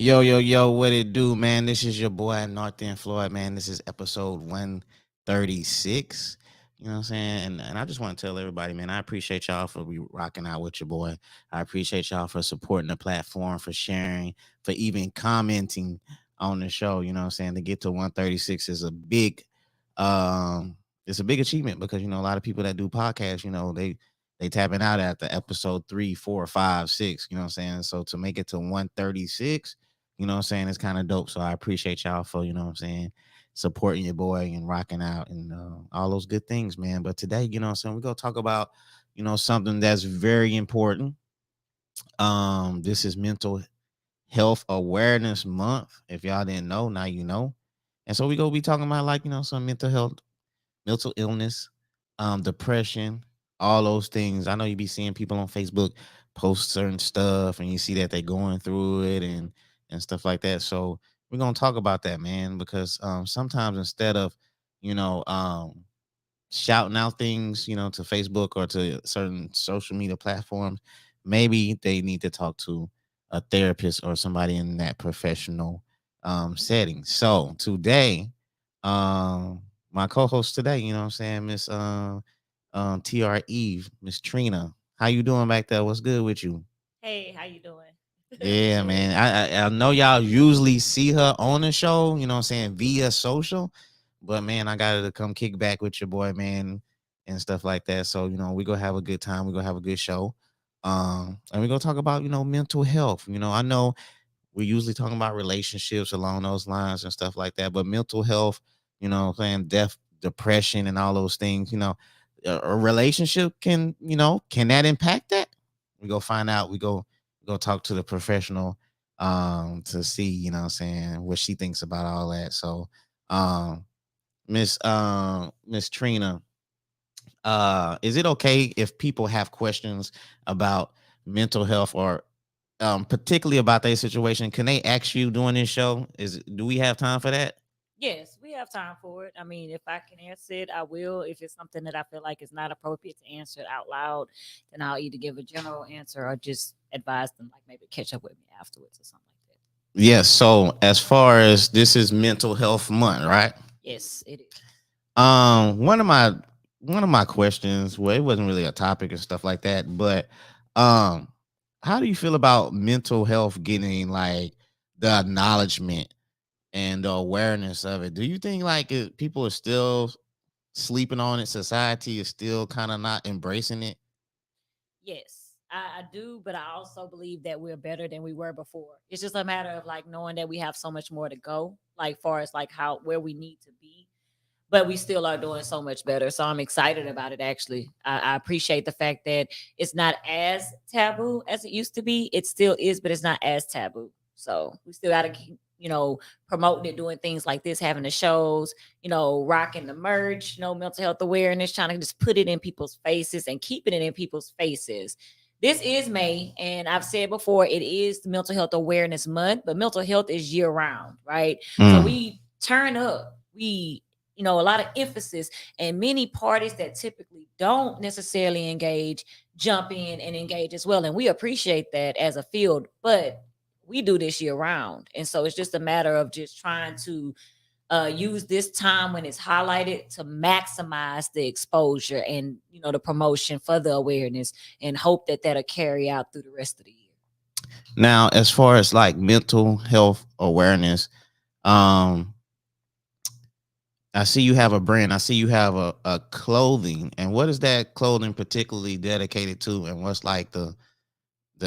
Yo, yo, yo, what it do, man? This is your boy, North End Floyd, man. This is episode 136. You know what I'm saying? And I just want to tell everybody, man, I appreciate y'all for rocking out with your boy. I appreciate y'all for supporting the platform, for sharing, for even commenting on the show. You know what I'm saying? To get to 136 is um, it's a big achievement because, a lot of people that do podcasts, they tapping out at the episode 3, 4, 5, 6, you know what I'm saying? So to make it to 136, what I'm saying? It's kind of dope. So I appreciate y'all for, what I'm saying, supporting your boy and rocking out and all those good things, man. But today, what I'm saying, we're going to talk about, something that's very important. This is Mental Health Awareness Month. If y'all didn't know, now you know. And so we go be talking about like, some mental illness, depression, all those things. I know you be seeing people on Facebook post certain stuff, and you see that they're going through it and stuff like that. So we're gonna talk about that, man, because sometimes instead of you know um, shouting out things, to Facebook or to certain social media platforms, maybe they need to talk to a therapist or somebody in that professional setting. So today, my co-host today, what I'm saying, Miss TR Eve, Miss Trina. How you doing back there? What's good with you? Hey, how you doing? I'm Yeah, good. man. I know y'all usually see her on the show, you know what I'm saying, via social. But man, I got to come kick back with your boy, man, and stuff like that. So, we gonna have a good time. We're gonna have a good show. And we're gonna talk about, mental health. I know we're usually talking about relationships along those lines and stuff like that. But mental health, saying death, depression, and all those things, a relationship can that impact that? We go find out. We go talk to the professional to see, what I'm saying, what she thinks about all that. So um Miss Trina, is it okay if people have questions about mental health or particularly about their situation? Can they ask you during this show? Do we have time for that? Yes, we have time for it. I mean, if I can answer it, I will. If it's something that I feel like is not appropriate to answer it out loud, then I'll either give a general answer or just advise them, like maybe catch up with me afterwards or something like that. Yes. So as far as this is mental health month, right? Yes, it is. Um, one of my one of my questions, well, it wasn't really a topic and stuff like that, but um, how do you feel about mental health getting like the acknowledgement and the awareness of it? Do you think like people are still sleeping on it? Society is still kind of not embracing it? Yes, I do, but I also believe that we're better than we were before. It's just a matter of like knowing that we have so much more to go, like far as like how where we need to be, but we still are doing so much better. So I'm excited about it. Actually, I appreciate the fact that it's not as taboo as it used to be. It still is, but it's not as taboo. So we still got to keep, promoting it, doing things like this, having the shows, rocking the merch, mental health awareness, trying to just put it in people's faces and keeping it in people's faces. This is May, and I've said before, it is Mental Health Awareness Month, but mental health is year round, right? So Mm. we turn up. We a lot of emphasis, and many parties that typically don't necessarily engage jump in and engage as well, and we appreciate that as a field, but we do this year round, and so it's just a matter of just trying to use this time when it's highlighted to maximize the exposure and the promotion for the awareness, and hope that that'll carry out through the rest of the year. Now, as far as like mental health awareness, um, I see you have a brand. I see you have a clothing. And what is that clothing particularly dedicated to? And what's like the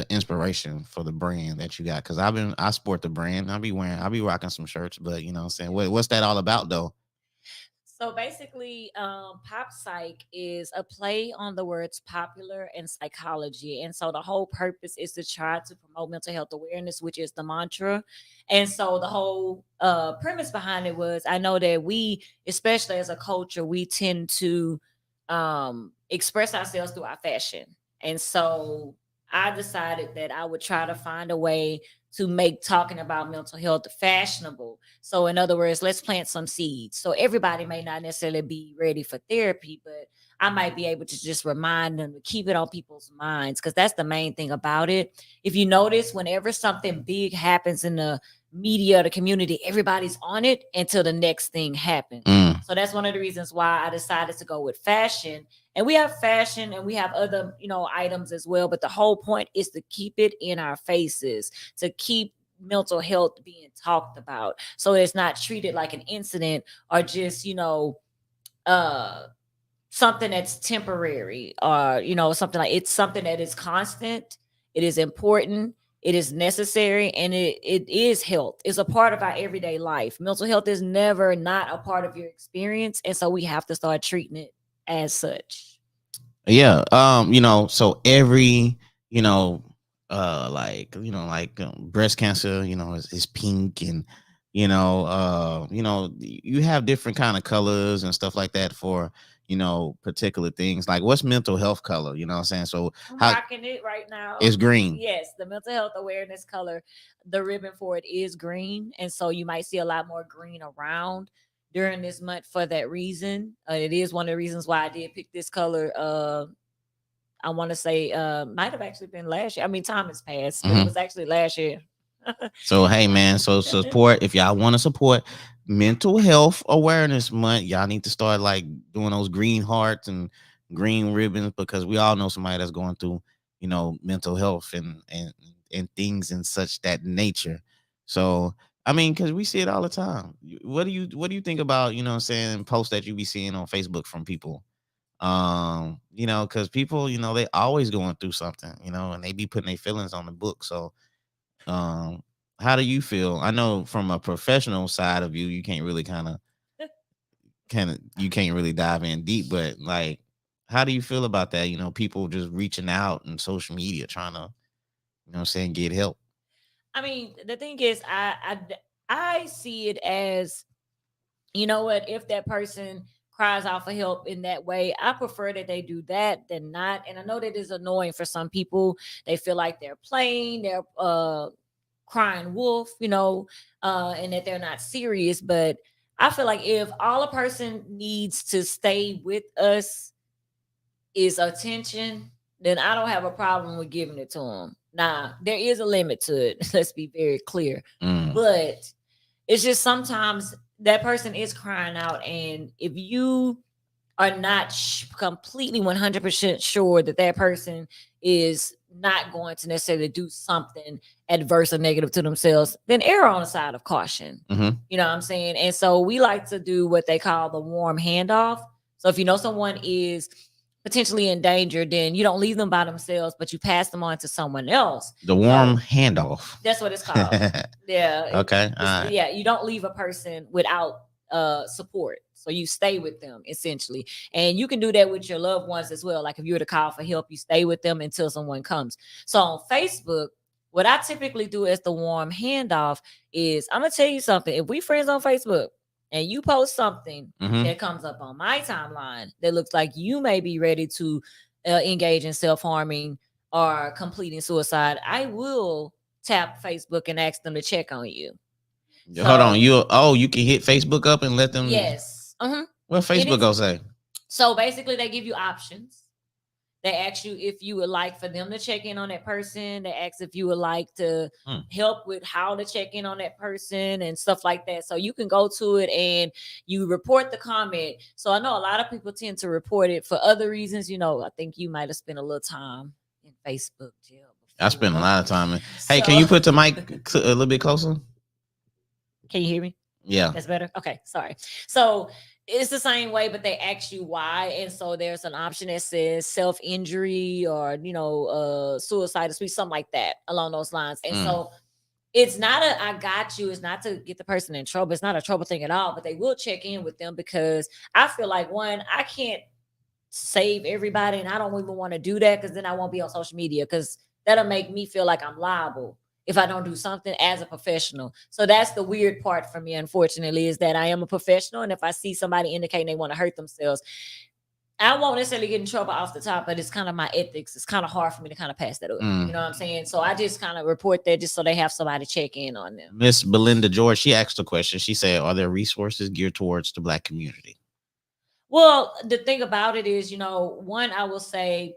inspiration for the brand that you got? Because I sport the brand. I'll be rocking some shirts, but you know what I'm saying? What's that all about though? So basically, pop psych is a play on the words popular and psychology. And so the whole purpose is to try to promote mental health awareness, which is the mantra. And so the whole premise behind it was, I know that we, especially as a culture, we tend to express ourselves through our fashion. And so I decided that I would try to find a way to make talking about mental health fashionable. So, in other words, let's plant some seeds. So, everybody may not necessarily be ready for therapy, but I might be able to just remind them to keep it on people's minds, because that's the main thing about it. If you notice, whenever something big happens in the media, the community, everybody's on it until the next thing happens. Mm. So that's one of the reasons why I decided to go with fashion. And we have fashion and we have other, items as well. But the whole point is to keep it in our faces, to keep mental health being talked about. So it's not treated like an incident or just, uh something that's temporary, or something like, it's something that is constant, it is important, it is necessary, and it is health, it's a part of our everyday life. Mental health is never not a part of your experience, and so we have to start treating it as such. Yeah. So every, you know, breast cancer, is pink, and you have different kind of colors and stuff like that for, particular things. Like, what's mental health color? You know what I'm saying? So I'm how rocking it right now. it's green. Yes, the mental health awareness color, the ribbon for it is green. And so you might see a lot more green around during this month for that reason. It is one of the reasons why I did pick this color. I want to say might have actually been last year. I mean, time has passed, but it Mhm. was actually last year. So hey man, so support, if y'all want to support mental health awareness month, y'all need to start like doing those green hearts and green ribbons, because we all know somebody that's going through, mental health and things and such that nature. So I mean, because we see it all the time. What do you think about, what I'm saying, posts that you be seeing on Facebook from people? Because people, they always going through something, and they be putting their feelings on the book. So um, how do you feel? I know from a professional side of you, you can't really you can't really dive in deep, but like, how do you feel about that? People just reaching out and social media trying to, get help. I mean, the thing is, I see it as, you know what, if that person cries out for help in that way, I prefer that they do that than not. And I know that is annoying for some people. They feel like they're playing, they're crying wolf, and that they're not serious. But I feel like if all a person needs to stay with us is attention, then I don't have a problem with giving it to them. Now, there is a limit to it. Let's be very clear. Mm. But it's just sometimes that person is crying out, and if you are not completely 100% sure that that person is not going to necessarily do something adverse or negative to themselves, then err on the side of caution. Mm-hmm. You know what I'm saying? And so we like to do what they call the warm handoff. So if you know someone is potentially in danger, then you don't leave them by themselves, but you pass them on to someone else. The warm handoff. That's what it's called. Yeah. Okay. All right. Yeah. You don't leave a person without support. So you stay with them essentially. And you can do that with your loved ones as well. Like if you were to call for help, you stay with them until someone comes. So on Facebook, what I typically do as the warm handoff is, I'm gonna tell you something. If we friends on Facebook and you post something that comes up on my timeline that looks like you may be ready to engage in self-harming or completing suicide, I will tap Facebook and ask them to check on you. Hold on, you can hit Facebook up and let them. Yes. What Facebook gonna say? So basically, they give you options. They ask you if you would like for them to check in on that person. They ask if you would like to help with how to check in on that person and stuff like that. So you can go to it and you report the comment. So I know a lot of people tend to report it for other reasons. I think you might have spent a little time in Facebook jail before. I spent a lot of time. Hey, can you put the mic a little bit closer? Can you hear me? Yeah. That's better. Okay. Sorry. So it's the same way, but they ask you why. And so there's an option that says self-injury or, suicide, something like that along those lines. And so it's not I got you. It's not to get the person in trouble. It's not a trouble thing at all, but they will check in with them because I feel like, one, I can't save everybody and I don't even want to do that because then I won't be on social media because that'll make me feel like I'm liable if I don't do something as a professional. So that's the weird part for me, unfortunately, is that I am a professional. And if I see somebody indicating they want to hurt themselves, I won't necessarily get in trouble off the top, but it's kind of my ethics. It's kind of hard for me to kind of pass that up. You know what I'm saying? So I just kind of report that just so they have somebody check in on them. Miss Belinda George, she asked a question. She said, are there resources geared towards the Black community? Well, the thing about it is, one, I will say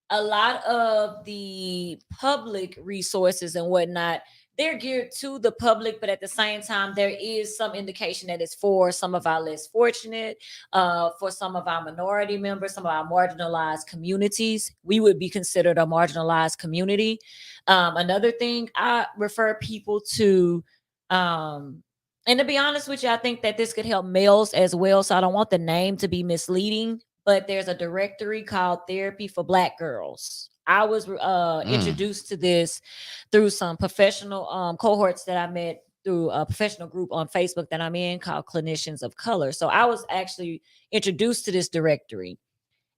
a lot of the public resources and whatnot, they're geared to the public, but at the same time there is some indication that it's for some of our less fortunate, for some of our minority members, some of our marginalized communities. We would be considered a marginalized community. Another thing I refer people to, um and to be honest with you, I think that this could help males as well, so I don't want the name to be misleading, but there's a directory called Therapy for Black Girls. I was Mm. introduced to this through some professional cohorts that I met through a professional group on Facebook that I'm in called Clinicians of Color. So I was actually introduced to this directory,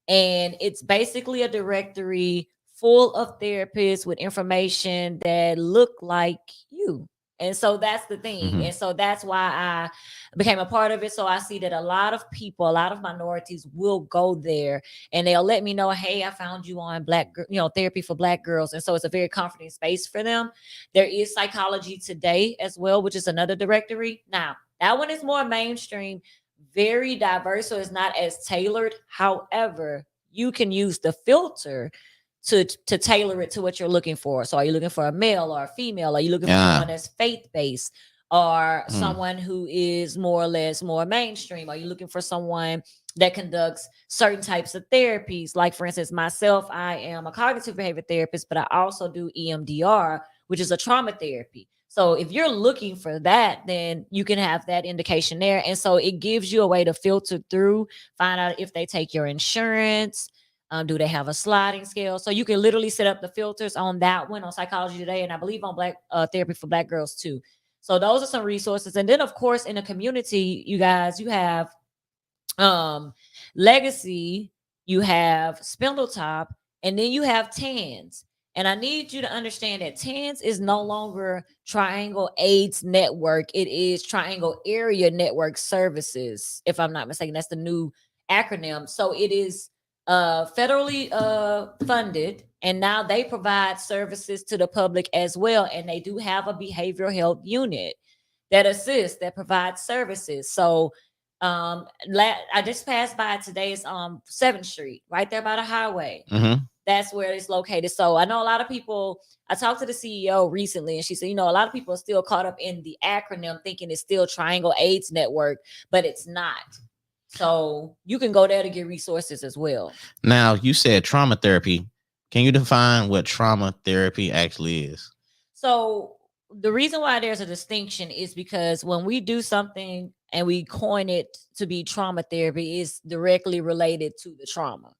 and it's basically a directory full of therapists with information that look like you. And so that's the thing. Hmm. And so that's why I became a part of it. So I see that a lot of people, a lot of minorities will go there and they'll let me know, hey, I found you on Therapy for Black Girls. And so it's a very comforting space for them. There is Psychology Today as well, which is another directory. Now, that one is more mainstream, very diverse, so it's not as tailored. However, you can use the filter to tailor it to what you're looking for. So, are you looking for a male or a female? Are you looking for Yeah. someone that's faith based, or Mm. someone who is more or less more mainstream? Are you looking for someone that conducts certain types of therapies? Like, for instance, myself, I am a cognitive behavior therapist, but I also do EMDR, which is a trauma therapy. So if you're looking for that, then you can have that indication there. And so it gives you a way to filter through, find out if they take your insurance. Do they have a sliding scale? So you can literally set up the filters on that one on Psychology Today, and I believe on Black Therapy for Black Girls too. So those are some resources. And then of course in the community, you guys, you have um Legacy, you have Spindletop, and then you have Tans. And I need you to understand that Tans is no longer Triangle AIDS Network. It is Triangle Area Network Services, if I'm not mistaken. That's the new acronym. So it is federally funded, and now they provide services to the public as well. And they do have a behavioral health unit that assists, that provides services. So I just passed by today's 7th Street, right there by the highway. Hmm. That's where it's located. So I know a lot of people. I talked to the CEO recently, and she said, a lot of people are still caught up in the acronym, thinking it's still Triangle AIDS Network, but it's not. So you can go there to get resources as well. Now, you said trauma therapy. Can you define what trauma therapy actually is? So the reason why there's a distinction is because when we do something and we coin it to be trauma therapy, is directly related to the trauma.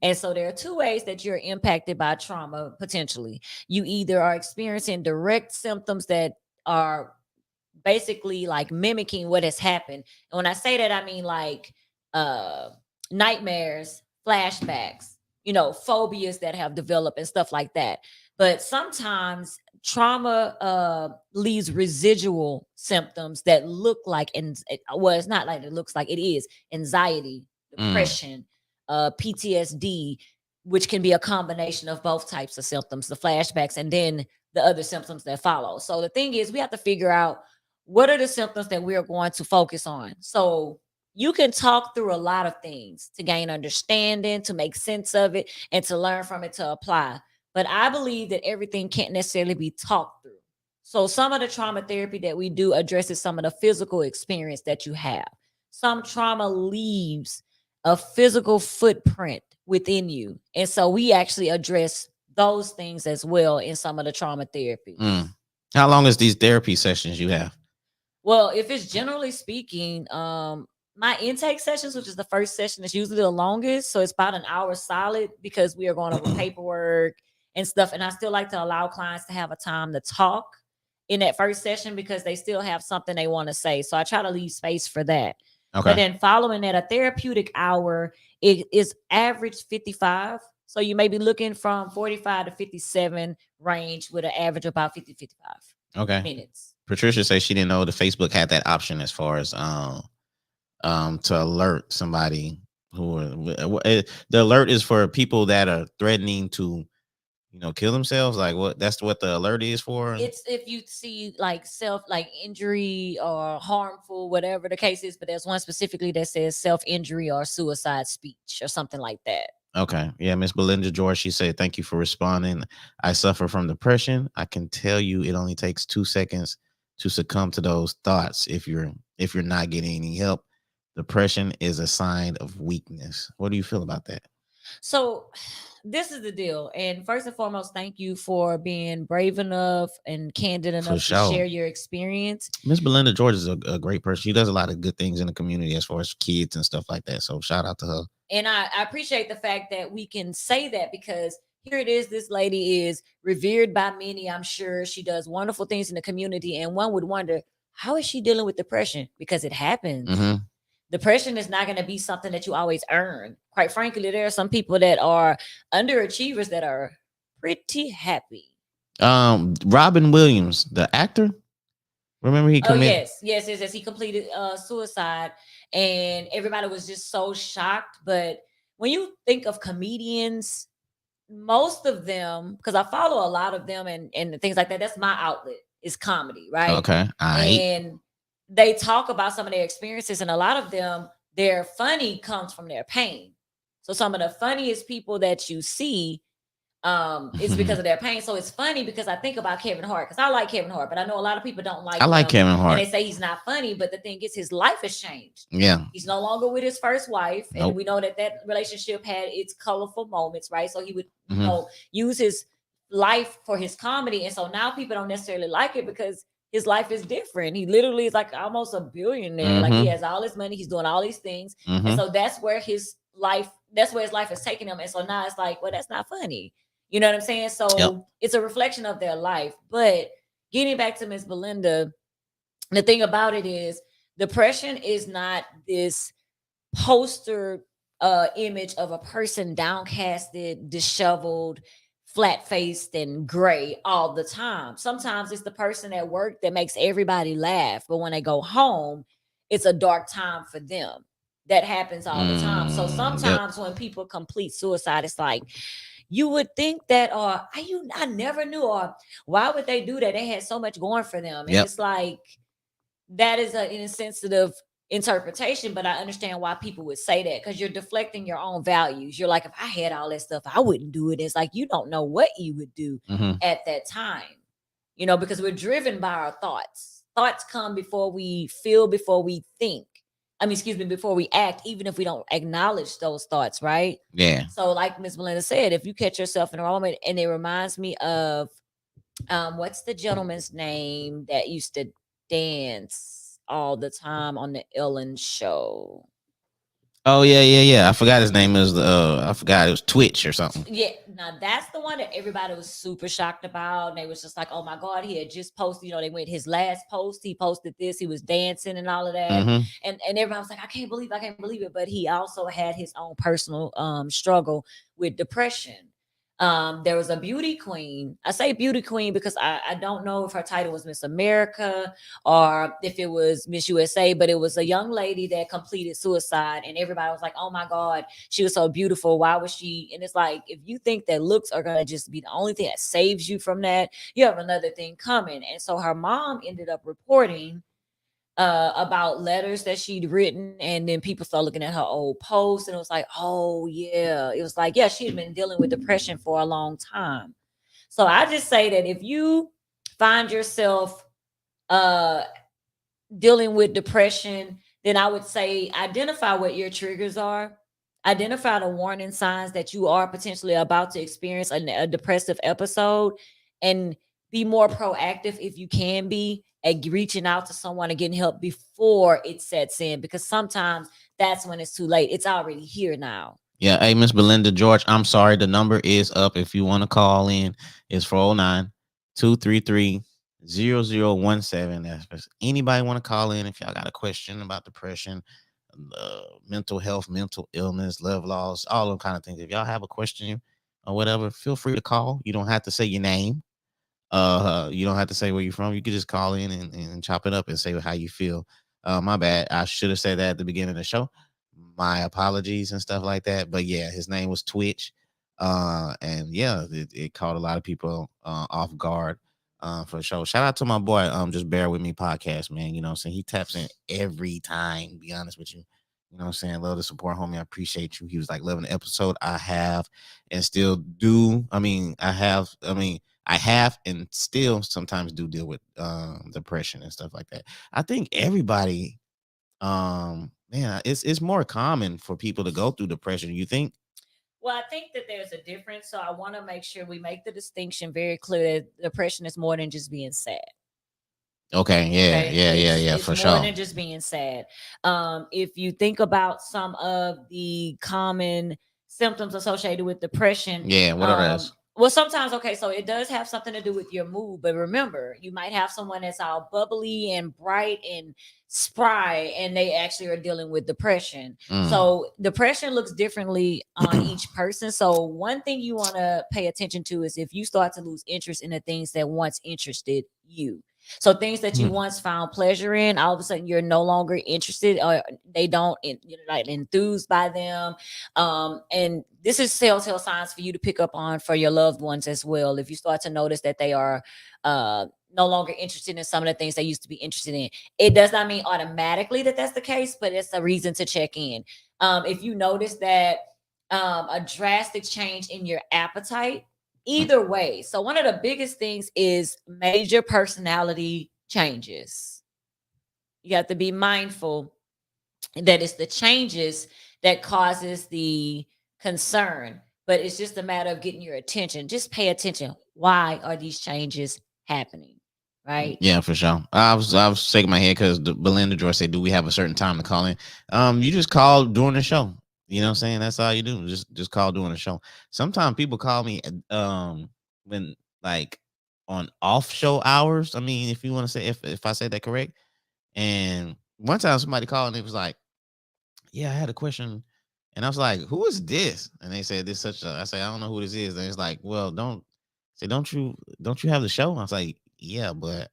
And so there are two ways that you're impacted by trauma potentially. You either are experiencing direct symptoms that are basically like mimicking what has happened. And when I say that, I mean like uh nightmares, flashbacks, phobias that have developed and stuff like that. But sometimes trauma leaves residual symptoms that look like, and well, it's not like it looks like, it is anxiety, Mm. depression, PTSD, which can be a combination of both types of symptoms, the flashbacks and then the other symptoms that follow. So the thing is, we have to figure out what are the symptoms that we are going to focus on. So you can talk through a lot of things to gain understanding, to make sense of it, and to learn from it to apply. But I believe that everything can't necessarily be talked through. So some of the trauma therapy that we do addresses some of the physical experience that you have. Some trauma leaves a physical footprint within you. And so we actually address those things as well in some of the trauma therapy. Mm. How long is these therapy sessions you have? Well, if it's generally speaking, my intake sessions, which is the first session, is usually the longest. So it's about an hour solid because we are going over paperwork and stuff. And I still like to allow clients to have a time to talk in that first session because they still have something they want to say. So I try to leave space for that. But Okay. then following that, a therapeutic hour, it is average 55. So you may be looking from 45 to 57 range with an average of about 50, 55 Okay. minutes. Patricia says she didn't know the Facebook had that option as far as to alert somebody who are, the alert is for people that are threatening to kill themselves. Like what? That's what the alert is for. It's if you see like self like injury or harmful, whatever the case is, but there's one specifically that says self-injury or suicide speech or something like that. Okay. Yeah, Miss Belinda George, she said, thank you for responding. I suffer from depression. I can tell you it only takes 2 seconds to succumb to those thoughts if you're not getting any help. Depression is a sign of weakness. What do you feel about that? So this is the deal. And first and foremost, thank you for being brave enough and candid For enough to sure. share your experience. Miss Belinda George is a great person. She does a lot of good things in the community as far as kids and stuff like that. So shout out to her. And I appreciate the fact that we can say that because here it is. This lady is revered by many. I'm sure she does wonderful things in the community. And one would wonder, how is she dealing with depression? Because it happens. Mm-hmm. Depression is not going to be something that you always earn. Quite frankly, there are some people that are underachievers that are pretty happy. Robin Williams, the actor. Remember he Oh committed. yes. He completed suicide, and everybody was just so shocked. But when you think of comedians, most of them, because I follow a lot of them and things like that, that's my outlet, is comedy, right? Okay. All right. And they talk about some of their experiences, and a lot of them, their funny comes from their pain. So some of the funniest people that you see it's because of their pain. So it's funny because I think about Kevin Hart, because I like Kevin Hart, but I know a lot of people don't like I like him, Kevin and Hart. they say he's not funny. But the thing is, his life has changed. Yeah. He's no longer with his first wife, and Nope. we know that that relationship had its colorful moments, right? So he would, Mhm. use his life for his comedy, and so now people don't necessarily like it because his life is different. He literally is like almost a billionaire. Like he Mhm. has all his money, he's doing all these things, and Mhm. so that's where his life has taken him. And so now it's like, well, that's not funny. You know what I'm saying? Yep. So it's a reflection of their life. But getting back to Miss Belinda, the thing about it is depression is not this poster image of a person downcasted, disheveled, flat faced, and gray all the time. Sometimes it's the person at work that makes everybody laugh, but when they go home, it's a dark time for them. That happens all the time. So Yep. sometimes when people complete suicide, it's like you would think that, or I never knew, or why would they do that? They had so much going for them, and Yep. it's like that is an insensitive interpretation, but I understand why people would say that because you're deflecting your own values. You're like, if I had all that stuff, I wouldn't do it. It's like you don't know what you would do Mhm. at that time, because we're driven by our thoughts. Thoughts come before we feel, before we think. I mean, excuse me, before we act, even if we don't acknowledge those thoughts, right? Yeah. So, like Miss Belinda said, if you catch yourself in a moment, and it reminds me of what's the gentleman's name that used to dance all the time on the Ellen show? Oh yeah. I forgot his name is I forgot it was Twitch or something. Yeah, now that's the one that everybody was super shocked about. And they was just like, oh my God, he had just posted, they went his last post, he posted this, he was dancing and all of that. Mhm. And everybody was like, I can't believe it. But he also had his own personal struggle with depression. There was a beauty queen. I say beauty queen because I don't know if her title was Miss America or if it was Miss USA, but it was a young lady that completed suicide, and everybody was like, oh my God, she was so beautiful. Why was she? And it's like, if you think that looks are going to just be the only thing that saves you from that, you have another thing coming. And so her mom ended up reporting about letters that she'd written, and then people started looking at her old posts, and it was like, oh yeah, it was like, yeah, she had been dealing with depression for a long time. So I just say that if you find yourself uh dealing with depression, then I would say identify what your triggers are. Identify the warning signs that you are potentially about to experience a depressive episode, and be more proactive if you can be at reaching out to someone and getting help before it sets in, because sometimes that's when it's too late. It's already here now. Yeah. Hey, Miss Belinda George, I'm sorry. The number is up. If you want to call in, it's 409-233-0017. If anybody want to call in, if y'all got a question about depression, mental health, mental illness, love loss, all them kind of things. If y'all have a question or whatever, feel free to call. You don't have to say your name. You don't have to say where you're from. You could just call in and chop it up and say how you feel. My bad. I should have said that at the beginning of the show. My apologies and stuff like that. But yeah, his name was Twitch. And yeah, it caught a lot of people off guard. For sure. Shout out to my boy, Just Bear With Me podcast, man. You know what I'm saying? He taps in every time, be honest with you. You know what I'm saying? Love the support, homie. I appreciate you. He was like, loving the episode. I have and still do. I have and still sometimes do deal with depression and stuff like that. I think everybody, man, it's more common for people to go through depression. You think? Well, I think that there's a difference. So I want to make sure we make the distinction very clear that depression is more than just being sad. Okay, yeah, Okay, yeah, yeah, yeah, it's for more sure. than just being sad. If you think about some of the common symptoms associated with depression, Yeah, what are those? well, sometimes okay, so it does have something to do with your mood, but remember, you might have someone that's all bubbly and bright and spry, and they actually are dealing with depression. Mm. So depression looks differently on each person. So one thing you want to pay attention to is if you start to lose interest in the things that once interested you. So things that you Hmm. once found pleasure in, all of a sudden you're no longer interested, or they don't, you're like enthused by them. And this is telltale signs for you to pick up on for your loved ones as well. If you start to notice that they are no longer interested in some of the things they used to be interested in, it does not mean automatically that that's the case, but it's a reason to check in. If you notice that a drastic change in your appetite, either way. So one of the biggest things is major personality changes. You have to be mindful that it's the changes that causes the concern, but it's just a matter of getting your attention. Just pay attention. Why are these changes happening? Right? Yeah, for sure. I was shaking my head because Belinda Joy said, "Do we have a certain time to call in?" You just call during the show. You know what I'm saying? That's all you do. Just call during the show. Sometimes people call me when like on off show hours. I mean, if you want to say if I said that correct. And one time somebody called and it was like, yeah, I had a question. And I was like, who is this? And they said this such a I say, I don't know who this is. And it's like, well, don't you have the show? I was like, yeah, but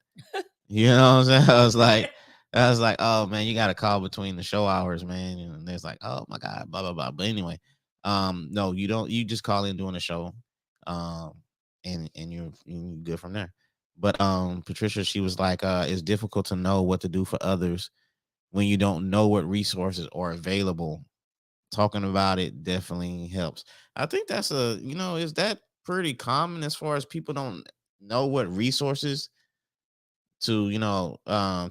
you know what I'm saying? I was like, oh man, you gotta call between the show hours, man. And there's like, oh my God, blah blah blah. But anyway, no, you don't you just call in during the show. Um and you're good from there. But Patricia, she was like, it's difficult to know what to do for others when you don't know what resources are available. Talking about it definitely helps. I think that's is that pretty common as far as people don't know what resources to,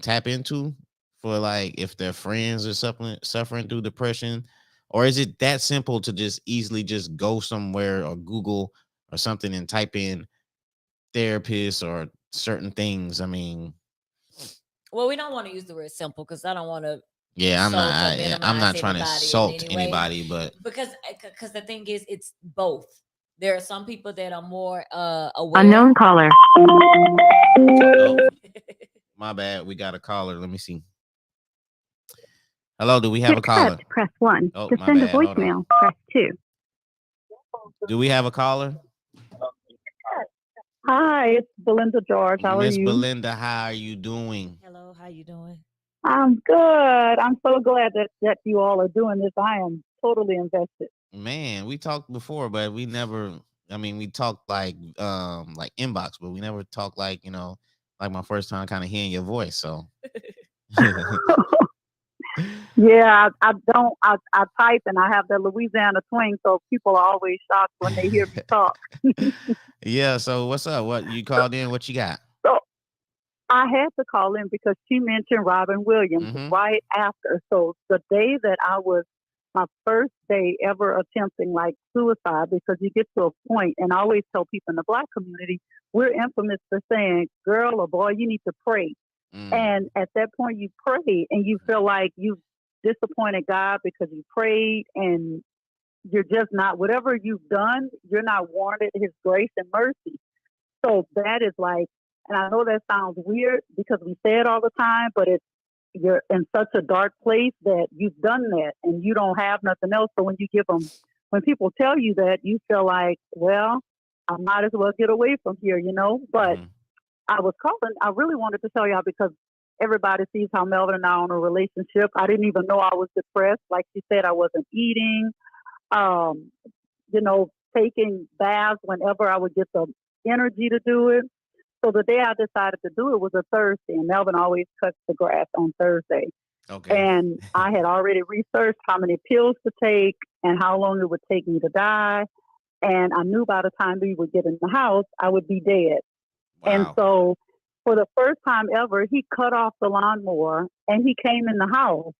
tap into for like if their friends are suffering through depression? Or is it that simple to just easily just go somewhere or Google or something and type in therapist or certain things? I mean, Well, we don't want to use the word simple because I don't want to yeah, insult or I'm minimize not trying to anybody in insult any way. anybody, but Because the thing is, it's both. There are some people that are more aware. Unknown caller. oh, my bad. We got a caller. Let me see. Hello, do we To have a caller? accept, press 1. Oh, To my send a bad. Hold on. voicemail, press 2. Do we have a caller? Hi, it's Belinda George. How are Miss you? Belinda, how are you doing? Hello, how you doing? I'm good. I'm so glad that you all are doing this. I am totally invested. Man, we talked before, but we never I mean, we talked like inbox, but we never talked like, like my first time kind of hearing your voice. So Yeah, I don't. I type and I have the Louisiana twang, so people are always shocked when they hear me talk. yeah, so what's up? What you called in? What you got? So I had to call in because she mentioned Robin Williams Mm-hmm. right after. So the day that I was my first day ever attempting like suicide, because you get to a point, and I always tell people in the Black community, we're infamous for saying, girl or boy, you need to pray. Mm. And at that point, you pray and you feel like you've disappointed God because you prayed and you're just not, whatever you've done, you're not warranted His grace and mercy. So that is like, and I know that sounds weird because we say it all the time, but you're in such a dark place that you've done that and you don't have nothing else. So when people tell you that, you feel like, well, I might as well get away from here, But Mm-hmm. I was calling. I really wanted to tell y'all because everybody sees how Melvin and I are in a relationship. I didn't even know I was depressed. Like she said, I wasn't eating. Um, taking baths whenever I would get the energy to do it. So the day I decided to do it was a Thursday, and Melvin always cuts the grass on Thursday. Okay. And I had already researched how many pills to take and how long it would take me to die. And I knew by the time we would get in the house, I would be dead. And Wow. so for the first time ever, he cut off the lawnmower and he came in the house.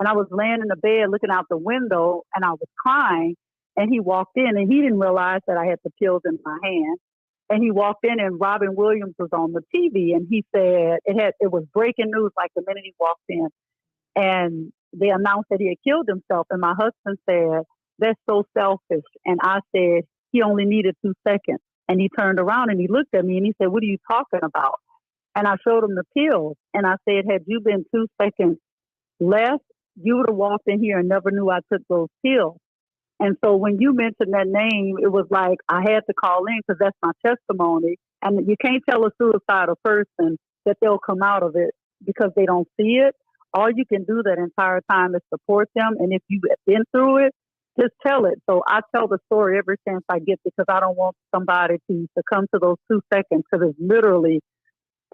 And I was laying in the bed looking out the window and I was crying. And he walked in and he didn't realize that I had the pills in my hand. And he walked in and Robin Williams was on the TV and he said it was breaking news like the minute he walked in. And they announced that he had killed himself. And my husband said, "That's so selfish." And I said, "He only needed 2 seconds." And he turned around and he looked at me and he said, "What are you talking about?" And I showed him the pills. And I said, "Had you been 2 seconds less, you would have walked in here and never knew I took those pills." And so when you mentioned that name, it was like I had to call in because that's my testimony. And you can't tell a suicidal person that they'll come out of it because they don't see it. All you can do that entire time is support them. And if you've been through it, just tell it. So I tell the story every chance I get because I don't want somebody to succumb to those 2 seconds because it's literally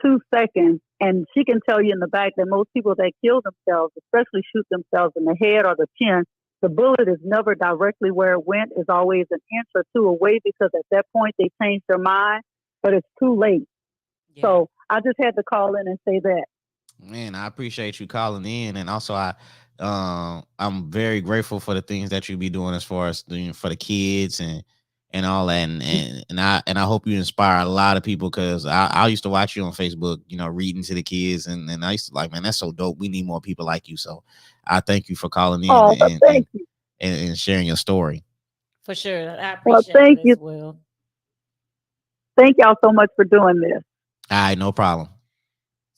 2 seconds. And she can tell you in the back that most people that kill themselves, especially shoot themselves in the head or the chin, the bullet is never directly where it went. It's always an inch or two away because at that point they change their mind, but it's too late. Yeah. So I just had to call in and say that. Man, I appreciate you calling in, and also I'm very grateful for the things that you be doing as far as doing for the kids and all that, and I hope you inspire a lot of people because I used to watch you on Facebook, reading to the kids, and I used to like, man, that's so dope. We need more people like you. So I thank you for calling in Oh, but and thank and, you. and sharing your story. For sure. I Well, appreciate thank it you. as well. Thank y'all so much for doing this. All right, no problem.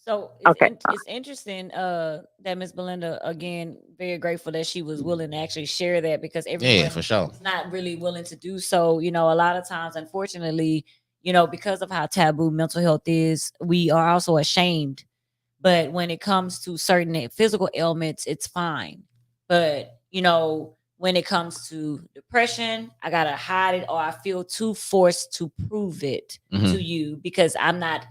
So Okay. it's interesting that Miss Belinda, again, very grateful that she was willing to actually share that because Yeah, everyone for sure. is not really willing to do so. A lot of times, unfortunately, because of how taboo mental health is, we are also ashamed. But when it comes to certain physical ailments, it's fine. But when it comes to depression, I gotta hide it or I feel too forced to prove it Hmm. to you because I'm not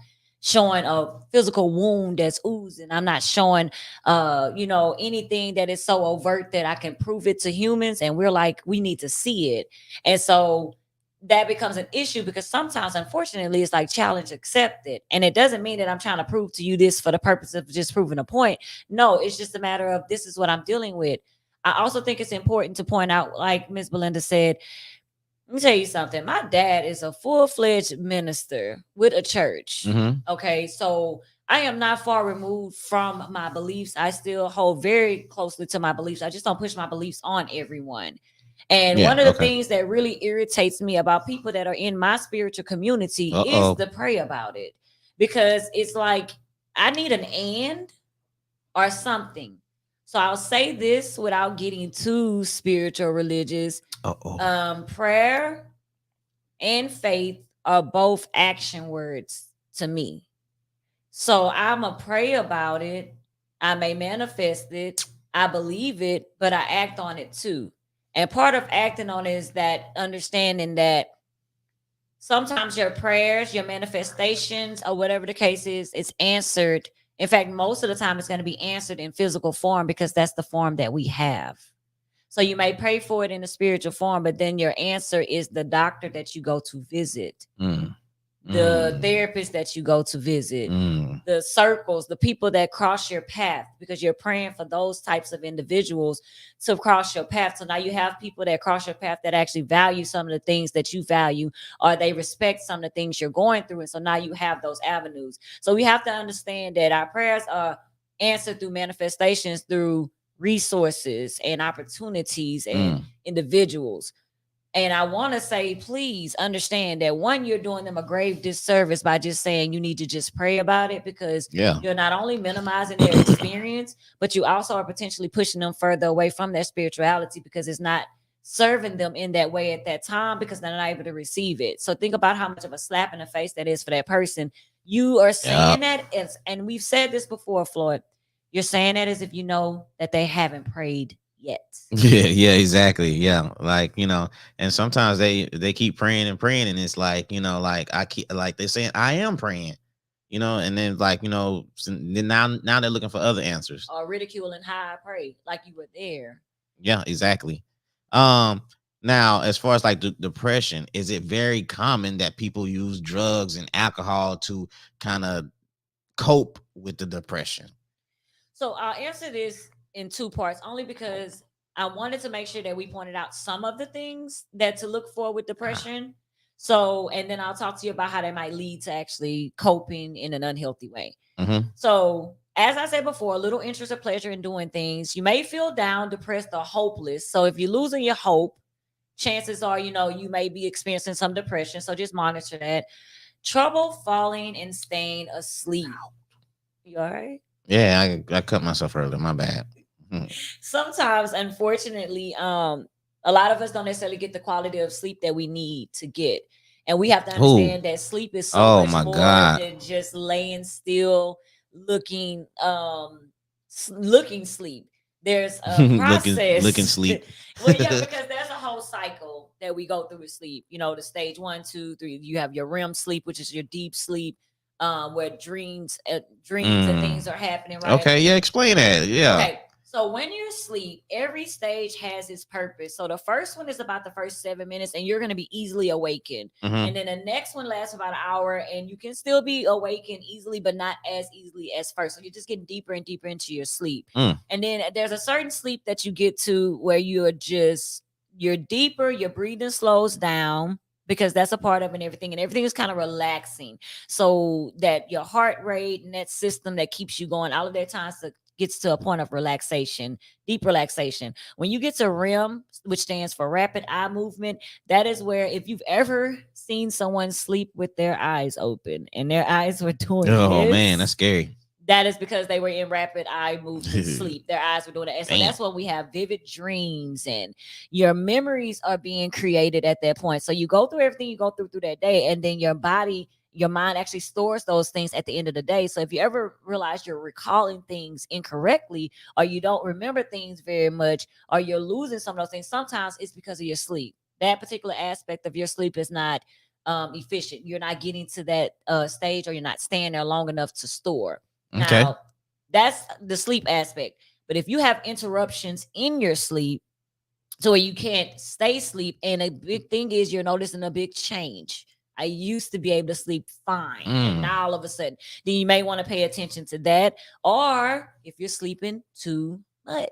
showing a physical wound that's oozing. I'm not showing anything that is so overt that I can prove it to humans. And we're like, we need to see it. And so that becomes an issue because sometimes, unfortunately, it's like challenge accepted. And it doesn't mean that I'm trying to prove to you this for the purpose of just proving a point. No, it's just a matter of this is what I'm dealing with. I also think it's important to point out, like Miss Belinda said, let me tell you something. My dad is a full-fledged minister with a church. Hmm. Okay. So I am not far removed from my beliefs. I still hold very closely to my beliefs. I just don't push my beliefs on everyone. And Yeah. one of the Okay. things that really irritates me about people that are in my spiritual community is Uh-oh. to pray about it because it's like I need an and or something. So I'll say this without getting too spiritual religious. Uh-oh. Prayer and faith are both action words to me. So I'm going to pray about it. I may manifest it. I believe it, but I act on it too. And part of acting on it is that understanding that sometimes your prayers, your manifestations, or whatever the case is, it's answered. In fact, most of the time it's going to be answered in physical form because that's the form that we have. So you may pray for it in a spiritual form, but then your answer is the doctor that you go to visit, Mm. the Mm. therapist that you go to visit, Mm. the circles, the people that cross your path, because you're praying for those types of individuals to cross your path. So now you have people that cross your path that actually value some of the things that you value, or they respect some of the things you're going through. And so now you have those avenues. So we have to understand that our prayers are answered through manifestations, through resources and opportunities and Mm. individuals. And I want to say, please understand that one, you're doing them a grave disservice by just saying you need to just pray about it because Yeah. you're not only minimizing their experience, but you also are potentially pushing them further away from their spirituality because it's not serving them in that way at that time because they're not able to receive it. So think about how much of a slap in the face that is for that person. You are Yeah. saying that as, and we've said this before, Floyd, you're saying that as if you know that they haven't prayed yet. Yeah, exactly. Yeah, like and sometimes they keep praying and praying, and it's like like I keep like they're saying I am praying, and then like then now they're looking for other answers. Or ridiculing how I pray, like you were there. Yeah, exactly. Um, Now as far as like the depression, is it very common that people use drugs and alcohol to kind of cope with the depression? So I'll answer this in two parts, only because I wanted to make sure that we pointed out some of the things that to look for with depression. So, and then I'll talk to you about how that might lead to actually coping in an unhealthy way. Mm-hmm. So, as I said before, a little interest or pleasure in doing things. You may feel down, depressed, or hopeless. So, if you're losing your hope, chances are, you may be experiencing some depression. So, just monitor that. Trouble falling and staying asleep. You all right? Yeah, I cut myself earlier. My bad. Mhm. Sometimes, unfortunately, a lot of us don't necessarily get the quality of sleep that we need to get. And we have to Who? understand that sleep is so Oh much my more God. than just laying still, looking looking sleep. There's a looking process. sleep. Well, yeah, because there's a whole cycle that we go through with sleep. The stage 1, 2, 3. You have your REM sleep, which is your deep sleep, where dreams and Mm. things are happening, right? Okay, yeah, explain that. Yeah. Okay. So when you sleep, every stage has its purpose. So the first one is about the first 7 minutes, and you're going to be easily awakened. Hmm. And then the next one lasts about an hour, and you can still be awakened easily, but not as easily as first. So you're just getting deeper and deeper into your sleep. Mm. And then there's a certain sleep that you get to where you're deeper, your breathing slows down because that's a part of it and everything is kind of relaxing. So that your heart rate and that system that keeps you going, all of that time gets to a point of relaxation, deep relaxation. When you get to REM, which stands for rapid eye movement, that is where if you've ever seen someone sleep with their eyes open and their eyes were doing Oh man, that's this, scary. that is because they were in rapid eye movement sleep. Their eyes were doing that. And so Damn. that's when we have vivid dreams and your memories are being created at that point. So you go through everything you go through that day, and then your mind actually stores those things at the end of the day. So if you ever realize you're recalling things incorrectly, or you don't remember things very much, or you're losing some of those things, sometimes it's because of your sleep. That particular aspect of your sleep is not efficient. You're not getting to that stage, or you're not staying there long enough to store. Okay. Now, that's the sleep aspect. But if you have interruptions in your sleep to where you can't stay asleep, and a big thing is you're noticing a big change. I used to be able to sleep fine, and now all of a sudden, then you may want to pay attention to that. Or if you're sleeping too much,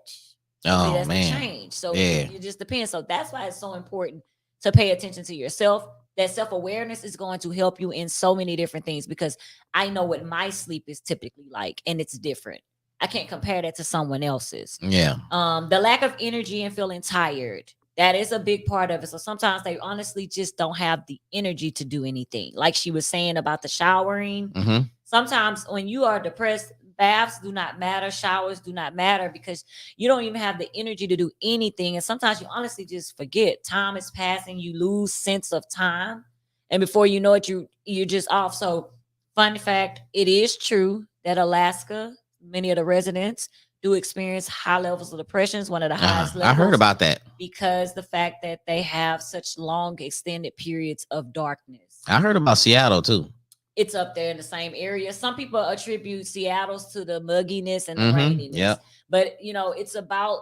see, Oh that's the man. change. So Yeah. it just depends. So that's why it's so important to pay attention to yourself. That self-awareness is going to help you in so many different things, because I know what my sleep is typically like, and it's different. I can't compare that to someone else's. Yeah. The lack of energy and feeling tired, that is a big part of it. So sometimes they honestly just don't have the energy to do anything. Like she was saying about the showering. Mm-hmm. Sometimes when you are depressed, baths do not matter, showers do not matter, because you don't even have the energy to do anything. And sometimes you honestly just forget. Time is passing, you lose sense of time. And before you know it, you're just off. So fun fact, it is true that Alaska, many of the residents do experience high levels of depression, one of the highest I heard levels, about that. because the fact that they have such long extended periods of darkness. I heard about Seattle too. It's up there in the same area. Some people attribute Seattle's to the mugginess and the Mm-hmm. raininess, Yep. but it's about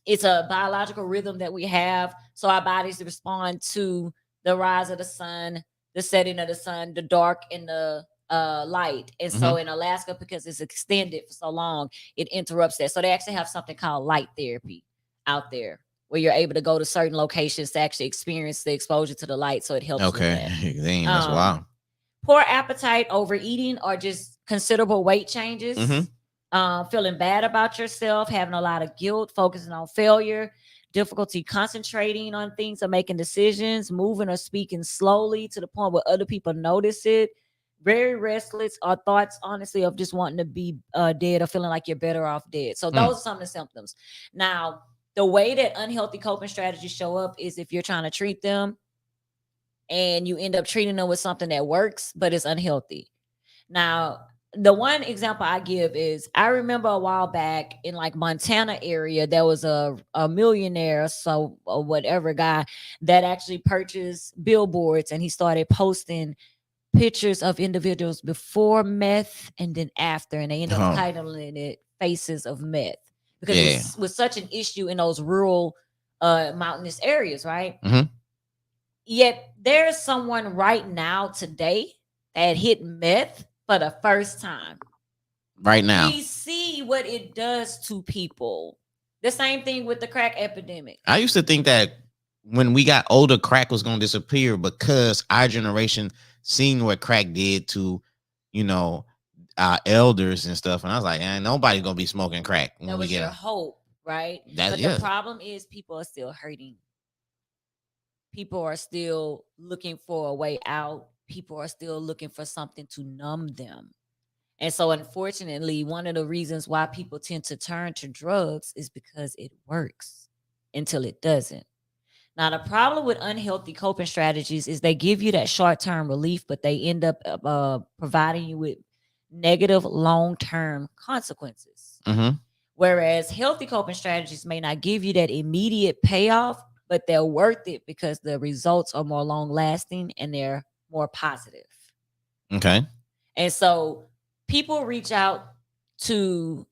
it's a biological rhythm that we have, so our bodies respond to the rise of the sun, the setting of the sun, the dark and the light. And so in Alaska, because it's extended for so long, it interrupts that. So they actually have something called light therapy out there, where you're able to go to certain locations to actually experience the exposure to the light. So it helps with Okay. that. Damn, that's wild. Poor appetite, overeating, or just considerable weight changes. Feeling bad about yourself, having a lot of guilt, focusing on failure, difficulty concentrating on things or making decisions, moving or speaking slowly to the point where other people notice it. Very restless, or thoughts, honestly, of just wanting to be dead, or feeling like you're better off dead. So those are some of the symptoms. Now, the way that unhealthy coping strategies show up is if you're trying to treat them and you end up treating them with something that works, but it's unhealthy. Now, the one example I give is I remember a while back in like Montana area, there was a millionaire, so or whatever guy that actually purchased billboards and he started posting pictures of individuals before meth and then after, and they ended up Oh, titling it Faces of Meth because it yeah. was such an issue in those rural mountainous areas, right? Hmm. Yet there's someone right now today that hit meth for the first time. Right now, We see what it does to people. The same thing with the crack epidemic. I used to think that when we got older, crack was gonna disappear because our generation seen what crack did to, you know, our elders and stuff. And I was like, nobody's gonna be smoking crack when That we was your get hope, right? that. But the Yeah. problem is people are still hurting. People are still looking for a way out. People are still looking for something to numb them. And so, unfortunately, one of the reasons why people tend to turn to drugs is because it works until it doesn't. Now, the problem with unhealthy coping strategies is they give you that short term relief, but they end up providing you with negative long term consequences. Mm-hmm. Whereas healthy coping strategies may not give you that immediate payoff, but they're worth it because the results are more long lasting and they're more positive. Okay. And so people reach out to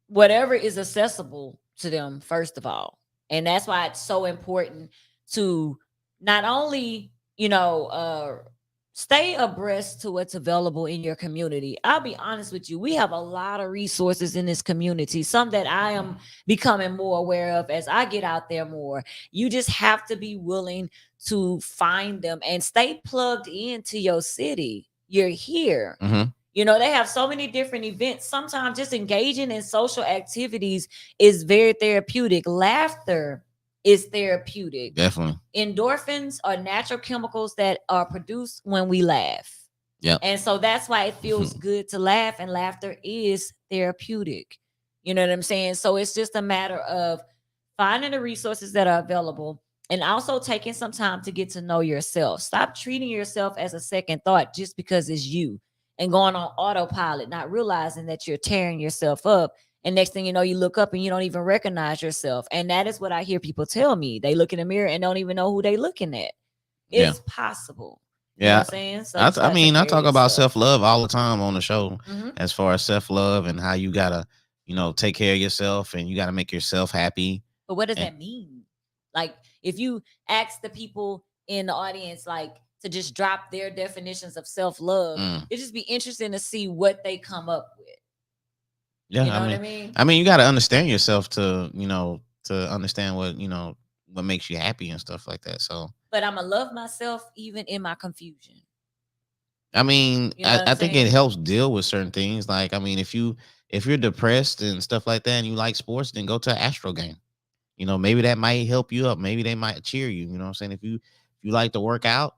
whatever is accessible to them, first of all. And that's why it's so important to not only, stay abreast to what's available in your community. I'll be honest with you, we have a lot of resources in this community, some that I am becoming more aware of as I get out there more. You just have to be willing to find them and stay plugged into your city. You're here. Mm-hmm. They have so many different events. Sometimes just engaging in social activities is very therapeutic. Laughter is therapeutic. Definitely. Endorphins are natural chemicals that are produced when we laugh. Yep. And so that's why it feels good to laugh, and laughter is therapeutic. You know what I'm saying? So it's just a matter of finding the resources that are available and also taking some time to get to know yourself. Stop treating yourself as a second thought just because it's you and going on autopilot, not realizing that you're tearing yourself up. And next thing you know, you look up and you don't even recognize yourself. And that is what I hear people tell me. They look in the mirror and don't even know who they looking at. Yeah. It's possible. You know Yeah. what I'm saying? So you just I gotta take mean, I care of talk about yourself. self love all the time on the show, Mhm. as far as self love and how you gotta, take care of yourself and you gotta make yourself happy. But what does And that mean? Like, if you ask the people in the audience, like, to just drop their definitions of self love, mm, it just be interesting to see what they come up with. yeah, You know what I mean? I mean, you gotta understand yourself to, to understand what what makes you happy and stuff like that. So, But I'm going to love myself even in my confusion. I mean, You know what I'm I think it saying? helps deal with certain things. Like, I mean, if you're depressed and stuff like that, and you like sports, then go to an Astro game. Maybe that might help you up. Maybe they might cheer you. You know what I'm saying? If you like to work out,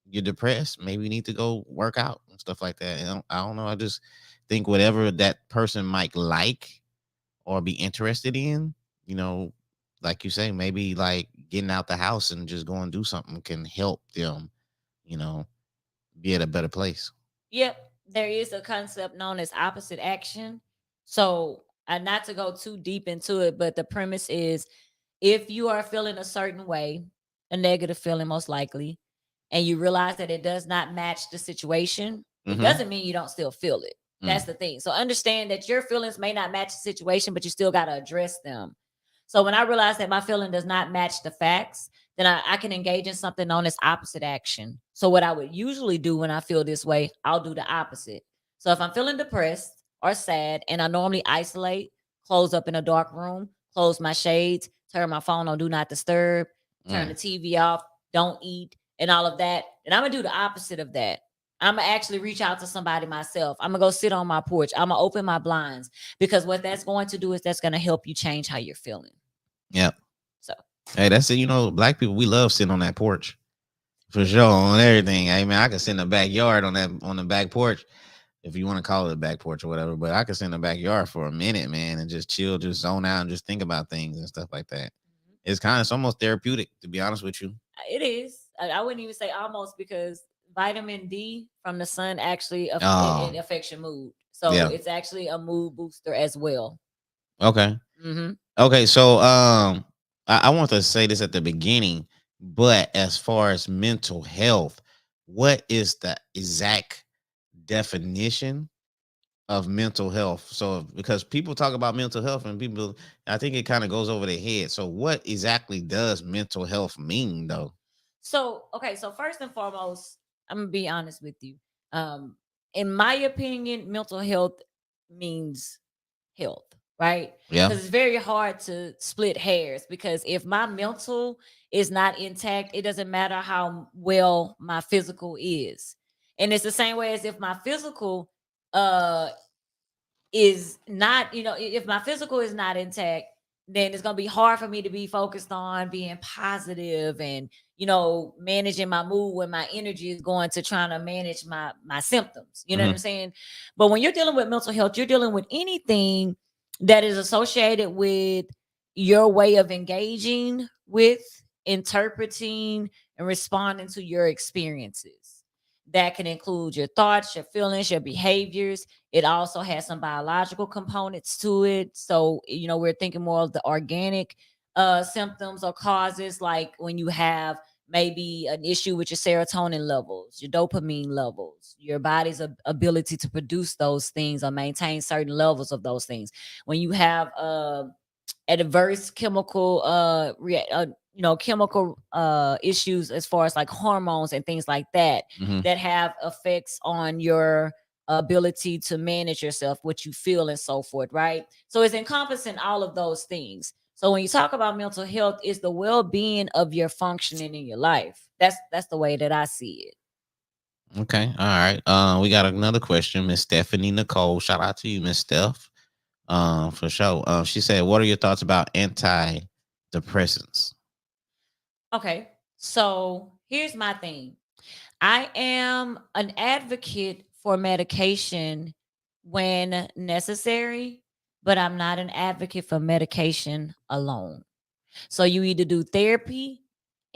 you're depressed, maybe you need to go work out and stuff like that. I don't know. I just think whatever that person might like or be interested in, you know, like you say, maybe like getting out the house and just go and do something can help them, you know, be at a better place. Yep. There is a concept known as opposite action. So, not to go too deep into it, but the premise is if you are feeling a certain way, a negative feeling most likely, and you realize that it does not match the situation, it Mm-hmm. doesn't mean you don't still feel it. Mm. That's the thing. So understand that your feelings may not match the situation, but you still got to address them. So when I realize that my feeling does not match the facts, then I can engage in something known as opposite action. So what I would usually do when I feel this way, I'll do the opposite. So if I'm feeling depressed or sad and I normally isolate, close up in a dark room, close my shades, turn my phone on do not disturb, turn the Mm. TV off, don't eat, and all of that, then I'm gonna do the opposite of that. I'm gonna actually reach out to somebody myself. I'm gonna go sit on my porch. I'm gonna open my blinds because what that's going to do is that's gonna help you change how you're feeling. Yep. So, Hey, that's it. Black people, we love sitting on that porch for sure on everything. Hey, man, I could sit in the backyard on the back porch, if you want to call it a back porch or whatever. But I could sit in the backyard for a minute, man, and just chill, just zone out, and just think about things and stuff like that. It's almost therapeutic, to be honest with you. it is. I wouldn't even say almost because vitamin D from the sun actually it Um, affects your mood. So yeah. it's actually a mood booster as well. Okay. Hmm. Okay. So I want to say this at the beginning, but as far as mental health, what is the exact definition of mental health? So because people talk about mental health and people, I think it kind of goes over their head. So what exactly does mental health mean though? So okay, so first and foremost, I'm gonna be honest with you. Um, in my opinion, mental health means health, right? Yeah. Because it's very hard to split hairs. Because if my mental is not intact, it doesn't matter how well my physical is. And it's the same way as if my physical uh is not, if my physical is not intact, then it's going to be hard for me to be focused on being positive and, managing my mood when my energy is going to trying to manage my symptoms. You know what I'm Hmm. saying? But when you're dealing with mental health, you're dealing with anything that is associated with your way of engaging with, interpreting, and responding to your experiences. That can include your thoughts, your feelings, your behaviors. It also has some biological components to it. So, we're thinking more of the organic symptoms or causes, like when you have maybe an issue with your serotonin levels, your dopamine levels, your body's ability to produce those things or maintain certain levels of those things. When you have adverse chemical chemical issues as far as like hormones and things like that Hmm. that have effects on your ability to manage yourself, what you feel and so forth, right? So it's encompassing all of those things. So when you talk about mental health, it's the well-being of your functioning in your life. That's the way that I see it. Okay. All right. We got another question, Miss Stephanie Nicole. Shout out to you, Miss Steph. For sure. She said, "What are your thoughts about antidepressants?" Okay, so here's my thing. I am an advocate for medication when necessary, but I'm not an advocate for medication alone. So you either do therapy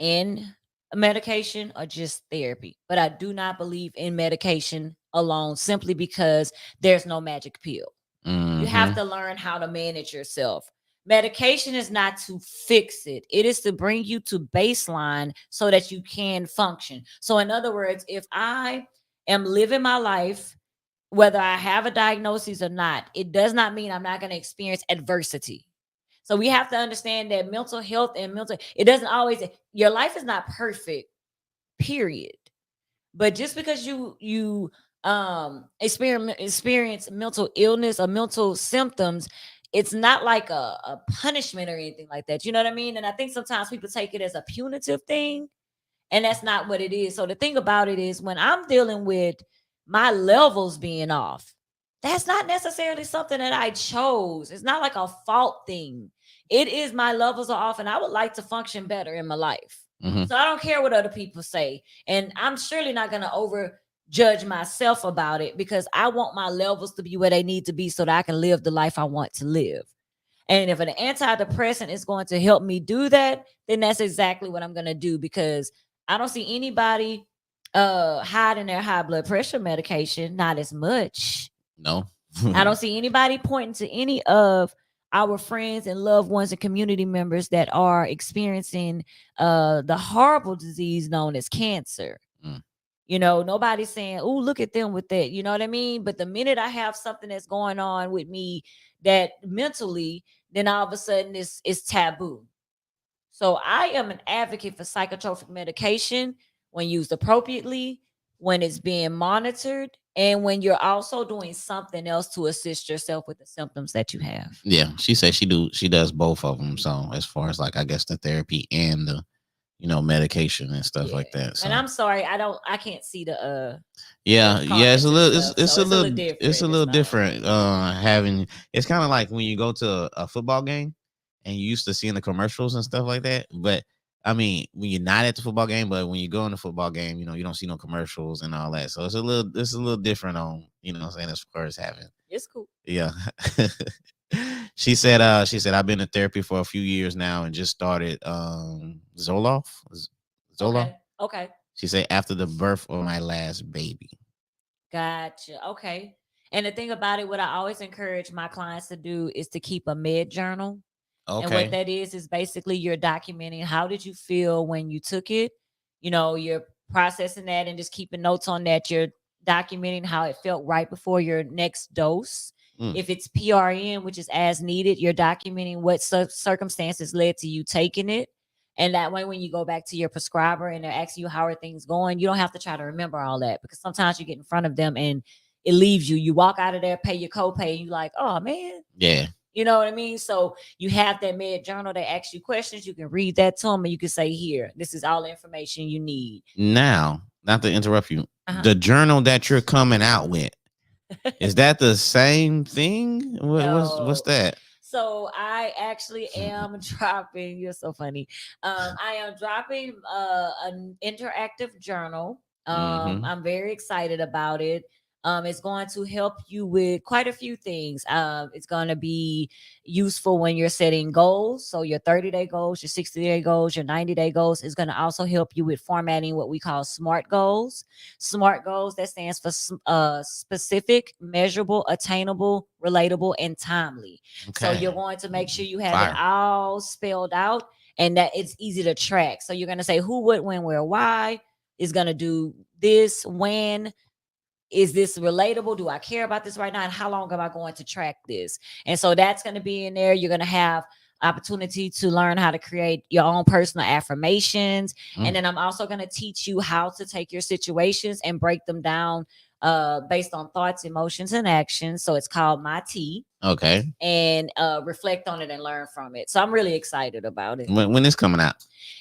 and medication or just therapy. But I do not believe in medication alone simply because there's no magic pill. You have Mm-hmm. to learn how to manage yourself. Medication is not to fix it, it is to bring you to baseline so that you can function. So, in other words, if I am living my life, whether I have a diagnosis or not, it does not mean I'm not going to experience adversity. So we have to understand that mental health and it doesn't always, your life is not perfect, period. But just because you experience mental illness or mental symptoms, it's not like a punishment or anything like that. You know what I mean? And I think sometimes people take it as a punitive thing, and that's not what it is. So the thing about it is, when I'm dealing with my levels being off, that's not necessarily something that I chose. It's not like a fault thing. It is, my levels are off and I would like to function better in my life. Mm-hmm. So I don't care what other people say. And I'm surely not going to over judge myself about it, because I want my levels to be where they need to be so that I can live the life I want to live. And if an antidepressant is going to help me do that, then that's exactly what I'm going to do, because I don't see anybody hiding their high blood pressure medication, not as much. No. I don't see anybody pointing to any of our friends and loved ones and community members that are experiencing the horrible disease known as cancer. Mm. Nobody's saying, "Oh, look at them with that." You know what I mean? But the minute I have something that's going on with me that mentally, then all of a sudden it's taboo. So I am an advocate for psychotropic medication when used appropriately, when it's being monitored, and when you're also doing something else to assist yourself with the symptoms that you have. Yeah, she said she does both of them. So as far as like I guess the therapy and the medication and stuff Yeah. like that. And So I'm sorry, I can't see the yeah, yeah, it's a comments and little, stuff. it's So a it's a little, little it's a different. It's little not. different. Having it's kind of like when you go to a football game and you used to seeing the commercials and stuff like that. But I mean, when you're not at the football game, but when you go in the football game, you don't see no commercials and all that. So it's a little different on, what I'm saying, as far as having. It's cool. Yeah. She said I've been in therapy for a few years now and just started Zoloft. Zoloft. Okay. Okay. She said after the birth of my last baby. Gotcha. Okay. And the thing about it, what I always encourage my clients to do is to keep a med journal. And what Okay. that is basically you're documenting how did you feel when you took it. You're processing that and just keeping notes on that. You're documenting how it felt right before your next dose. Mm. If it's PRN, which is as needed, you're documenting what circumstances led to you taking it. And that way, when you go back to your prescriber and they're asking you how are things going, you don't have to try to remember all that, because sometimes you get in front of them and it leaves you. You walk out of there, pay your copay, and you're like, oh man, Yeah. you know what I mean? So you have that med journal. They ask you questions. You can read that to them and you can say, here, this is all the information you need. Now, not to interrupt you, Uh-huh. the journal that you're coming out with, is that the same thing? What's No. that? So I actually am dropping. You're so funny. I am dropping an interactive journal. Mhm. I'm very excited about it. It's going to help you with quite a few things. It's going to be useful when you're setting goals. So your 30-day goals, your 60-day goals, your 90-day goals is going to also help you with formatting what we call SMART goals. SMART goals, that stands for specific, measurable, attainable, relatable, and timely. So Okay. you're going to make sure you have Fire. it all spelled out and that it's easy to track. So you're going to say who, what, when, where, why is going to do this, when. Is this relatable? Do I care about this right now? And how long am I going to track this? And so that's going to be in there. You're going to have opportunity to learn how to create your own personal affirmations. Mm. And then I'm also going to teach you how to take your situations and break them down based on thoughts, emotions, and actions. So it's called My Tea. Okay. And reflect on it and learn from it. So I'm really excited about it. When it's coming out?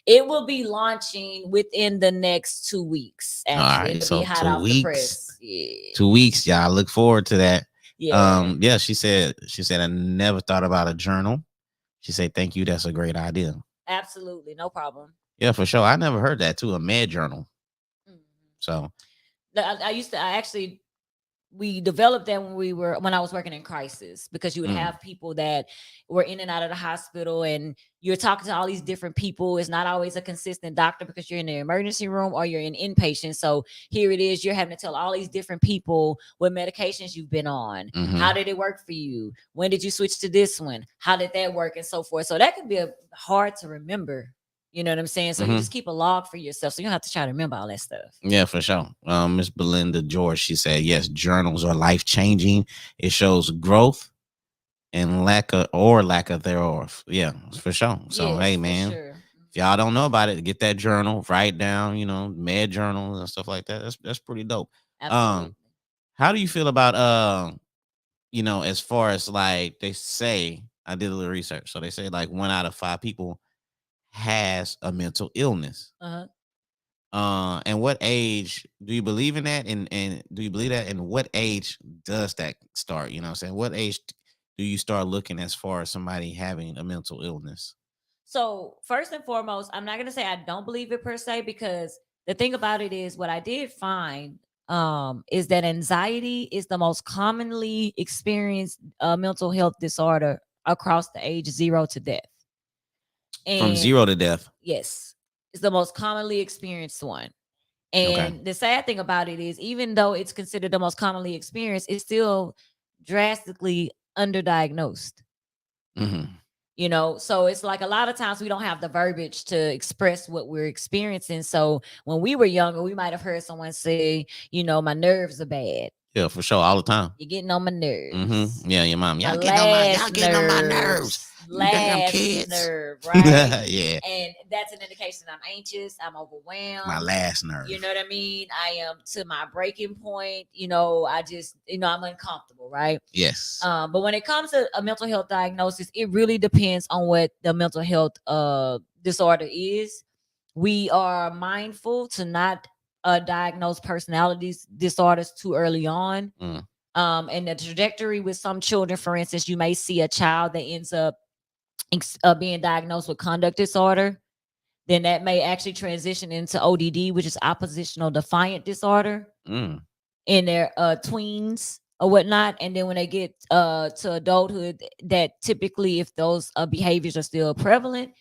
It will be launching within the next 2 weeks. All Actually, right, it'll so be hot 2 off the weeks. press. Yeah. 2 weeks, y'all. Look forward to that. Yeah. Yeah. She said I never thought about a journal. She said thank you. That's a great idea. Absolutely, no problem. Yeah, for sure. I never heard that too. A med journal. Mhm. So I actually we developed that when I was working in crisis, because you would have people that were in and out of the hospital and you're talking to all these different people. It's not always a consistent doctor because you're in the emergency room or you're in inpatient. So here it is, you're having to tell all these different people what medications you've been on. How did it work for you? When did you switch to this one? How did that work? And so forth. So that can be hard to remember. You know what I'm saying? So you just keep a log for yourself. So you don't have to try to remember all that stuff. Yeah, for sure. Miss Belinda George, she said, yes, journals are life changing. It shows growth and lack of thereof. Yeah, for sure. So Yes, hey for man, sure. if y'all don't know about it, get that journal, write down, med journals and stuff like that. That's pretty dope. Absolutely. How do you feel about as far as like they say, I did a little research. So they say like 1 out of 5 people has a mental illness. Uh-huh. And what age do you believe in that? And do you believe that? And what age does that start? You know what I'm saying? What age do you start looking as far as somebody having a mental illness? So first and foremost, I'm not gonna say I don't believe it per se, because the thing about it is what I did find is that anxiety is the most commonly experienced mental health disorder across the age 0 to death. From And 0 to death. yes, it's the most commonly experienced one. Okay. And the sad thing about it is, even though it's considered the most commonly experienced, it's still drastically underdiagnosed. So it's like a lot of times we don't have the verbiage to express what we're experiencing. So when we were younger, we might have heard someone say, my nerves are bad. Yeah, for sure, all the time. You're getting on my nerves. Yeah, your mom. My Y'all getting on my nerves. You damn Last kids. nerve, right? Yeah. And that's an indication I'm anxious, I'm overwhelmed. My last nerve. You know what I mean? I am to my breaking point. I just, I'm uncomfortable, right? Yes. But when it comes to a mental health diagnosis, it really depends on what the mental health disorder is. We are mindful to not diagnose personalities disorders too early on. And the trajectory with some children, for instance, you may see a child that ends up being diagnosed with conduct disorder. Then that may actually transition into ODD, which is oppositional defiant disorder, in their tweens or whatnot. And then when they get to adulthood, that typically, if those behaviors are still prevalent,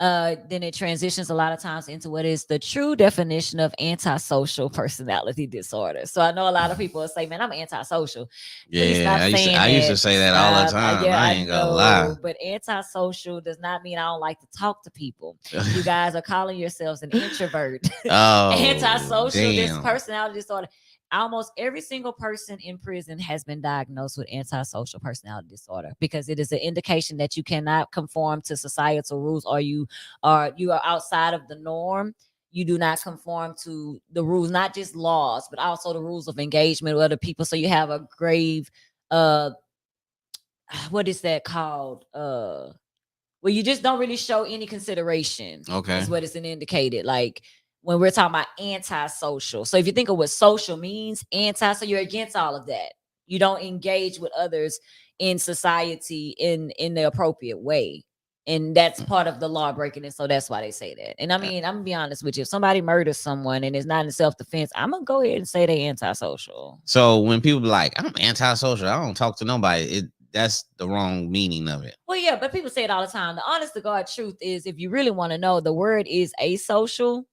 then it transitions a lot of times into what is the true definition of antisocial personality disorder. So I know a lot of people will say, "Man, I'm antisocial." Please stop Yeah, saying I used to that. say that all the Stop. time. Yeah, I I ain't gonna lie. know, but antisocial does not mean I don't like to talk to people. You guys are calling yourselves an introvert. Oh, Antisocial, this damn. personality disorder. Almost every single person in prison has been diagnosed with antisocial personality disorder because it is an indication that you cannot conform to societal rules, or you are outside of the norm. You do not conform to the rules, not just laws, but also the rules of engagement with other people. So you have a grave uh what is that called? Well, you just don't really show any consideration, Okay. is what it's indicated. Like when we're talking about antisocial. So if you think of what social means, anti, so you're against all of that. You don't engage with others in society in the appropriate way. And that's part of the law breaking. And so that's why they say that. And I mean, I'm gonna be honest with you. If somebody murders someone and it's not in self-defense, I'm gonna go ahead and say they antisocial. So when people be like, I'm antisocial, I don't talk to nobody, that's the wrong meaning of it. Well, yeah, but people say it all the time. The honest to God truth is, if you really want to know, the word is asocial,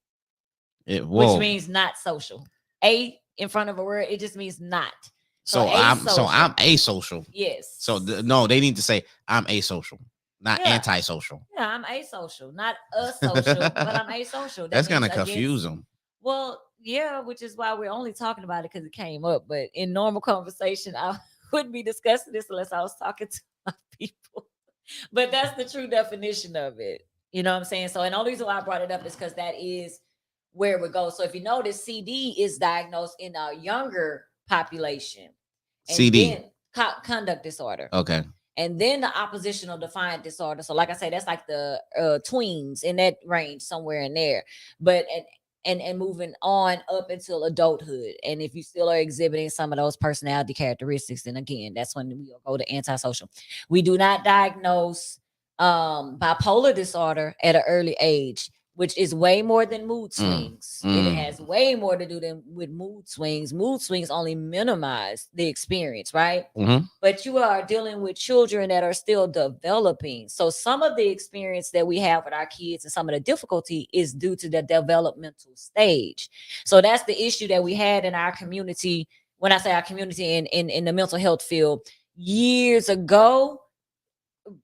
which Whoa. means not social. A in front of a word, it just means not. So I'm asocial. asocial. Yes. So no, they need to say I'm asocial, not Yeah. antisocial. Yeah, I'm asocial, not asocial, but I'm asocial. That That's means gonna against. confuse them. Well, yeah, which is why we're only talking about it because it came up. But in normal conversation, I wouldn't be discussing this unless I was talking to my people. But that's the true definition of it. You know what I'm saying? So, and the only reason why I brought it up is because that is where we go. So, if you notice, CD is diagnosed in our younger population, and CD. then conduct disorder. Okay. And then the oppositional defiant disorder. So, like I say, that's like the tweens in that range, somewhere in there. But and moving on up until adulthood. And if you still are exhibiting some of those personality characteristics, then again, that's when we'll go to antisocial. We do not diagnose bipolar disorder at an early age, which is way more than mood swings. It has way more to do than with mood swings. Mood swings only minimize the experience, right? Mm-hmm. But you are dealing with children that are still developing. So some of the experience that we have with our kids and some of the difficulty is due to the developmental stage. So that's the issue that we had in our community. When I say our community in the mental health field years ago,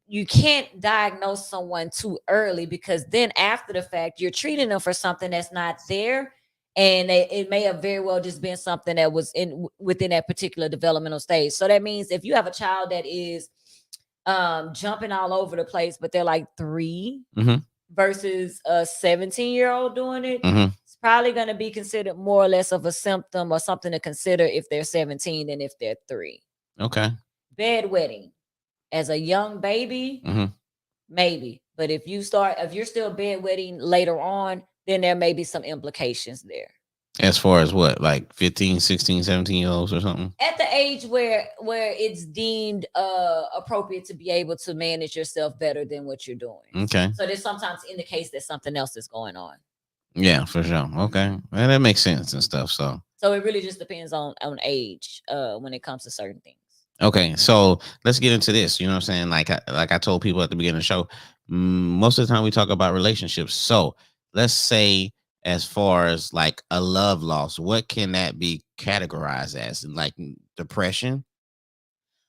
you can't diagnose someone too early because then after the fact you're treating them for something that's not there, and it may have very well just been something that was in within that particular developmental stage. So that means if you have a child that is jumping all over the place but they're like 3 Mm-hmm. versus a 17-year-old doing it, Mm-hmm. it's probably going to be considered more or less of a symptom or something to consider if they're 17 than if they're 3. Okay. Bedwetting as a young baby, Mm-hmm. maybe. But if you're still bedwetting later on, then there may be some implications there. As far as what, like 15, 16, 17-year-olds or something? At the age where it's deemed appropriate to be able to manage yourself better than what you're doing. Okay. So this sometimes indicates that something else is going on. Yeah, for sure. Okay. Well, that makes sense and stuff. So it really just depends on age when it comes to certain things. okay, so let's get into this. You know what I'm saying? Like I told people at the beginning of the show, most of the time we talk about relationships. So let's say, as far as like a love loss, what can that be categorized as? Like depression?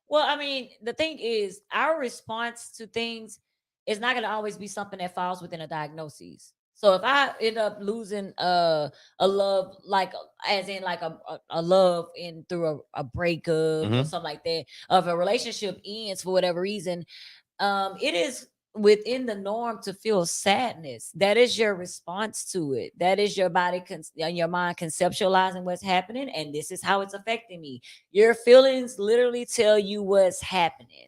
Well, I mean, the thing is, our response to things is not going to always be something that falls within a diagnosis. So if I end up losing a love, like as in like a love in through a breakup or Mm-hmm. something like that, of a relationship ends for whatever reason, it is within the norm to feel sadness. That is your response to it. That is your body and your mind conceptualizing what's happening, and this is how it's affecting me. Your feelings literally tell you what's happening.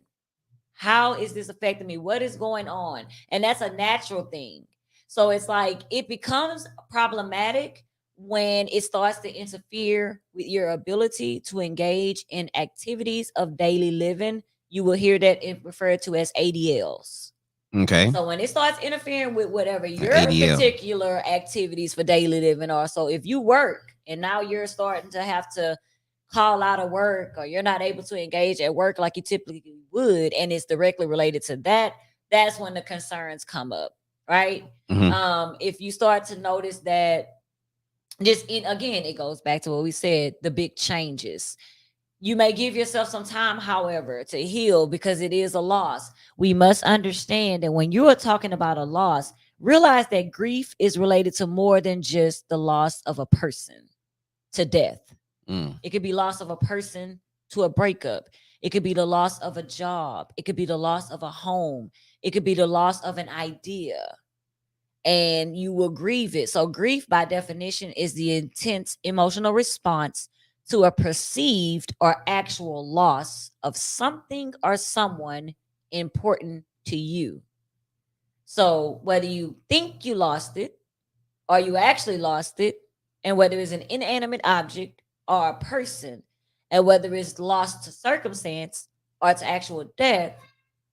How is this affecting me? What is going on? And that's a natural thing. So it's like it becomes problematic when it starts to interfere with your ability to engage in activities of daily living. You will hear that it referred to as ADLs. Okay. So when it starts interfering with whatever your ADL. particular activities for daily living are, so if you work and now you're starting to have to call out of work, or you're not able to engage at work like you typically would, and it's directly related to that, that's when the concerns come up. right? Mhm. If you start to notice that, again, it goes back to what we said, the big changes. You may give yourself some time, however, to heal because it is a loss. We must understand that when you are talking about a loss, realize that grief is related to more than just the loss of a person to death. Mm. It could be loss of a person to a breakup. It could be the loss of a job. It could be the loss of a home. It could be the loss of an idea, and you will grieve it. So, grief, by definition, is the intense emotional response to a perceived or actual loss of something or someone important to you. So, whether you think you lost it or you actually lost it, and whether it's an inanimate object or a person, and whether it's lost to circumstance or to actual death,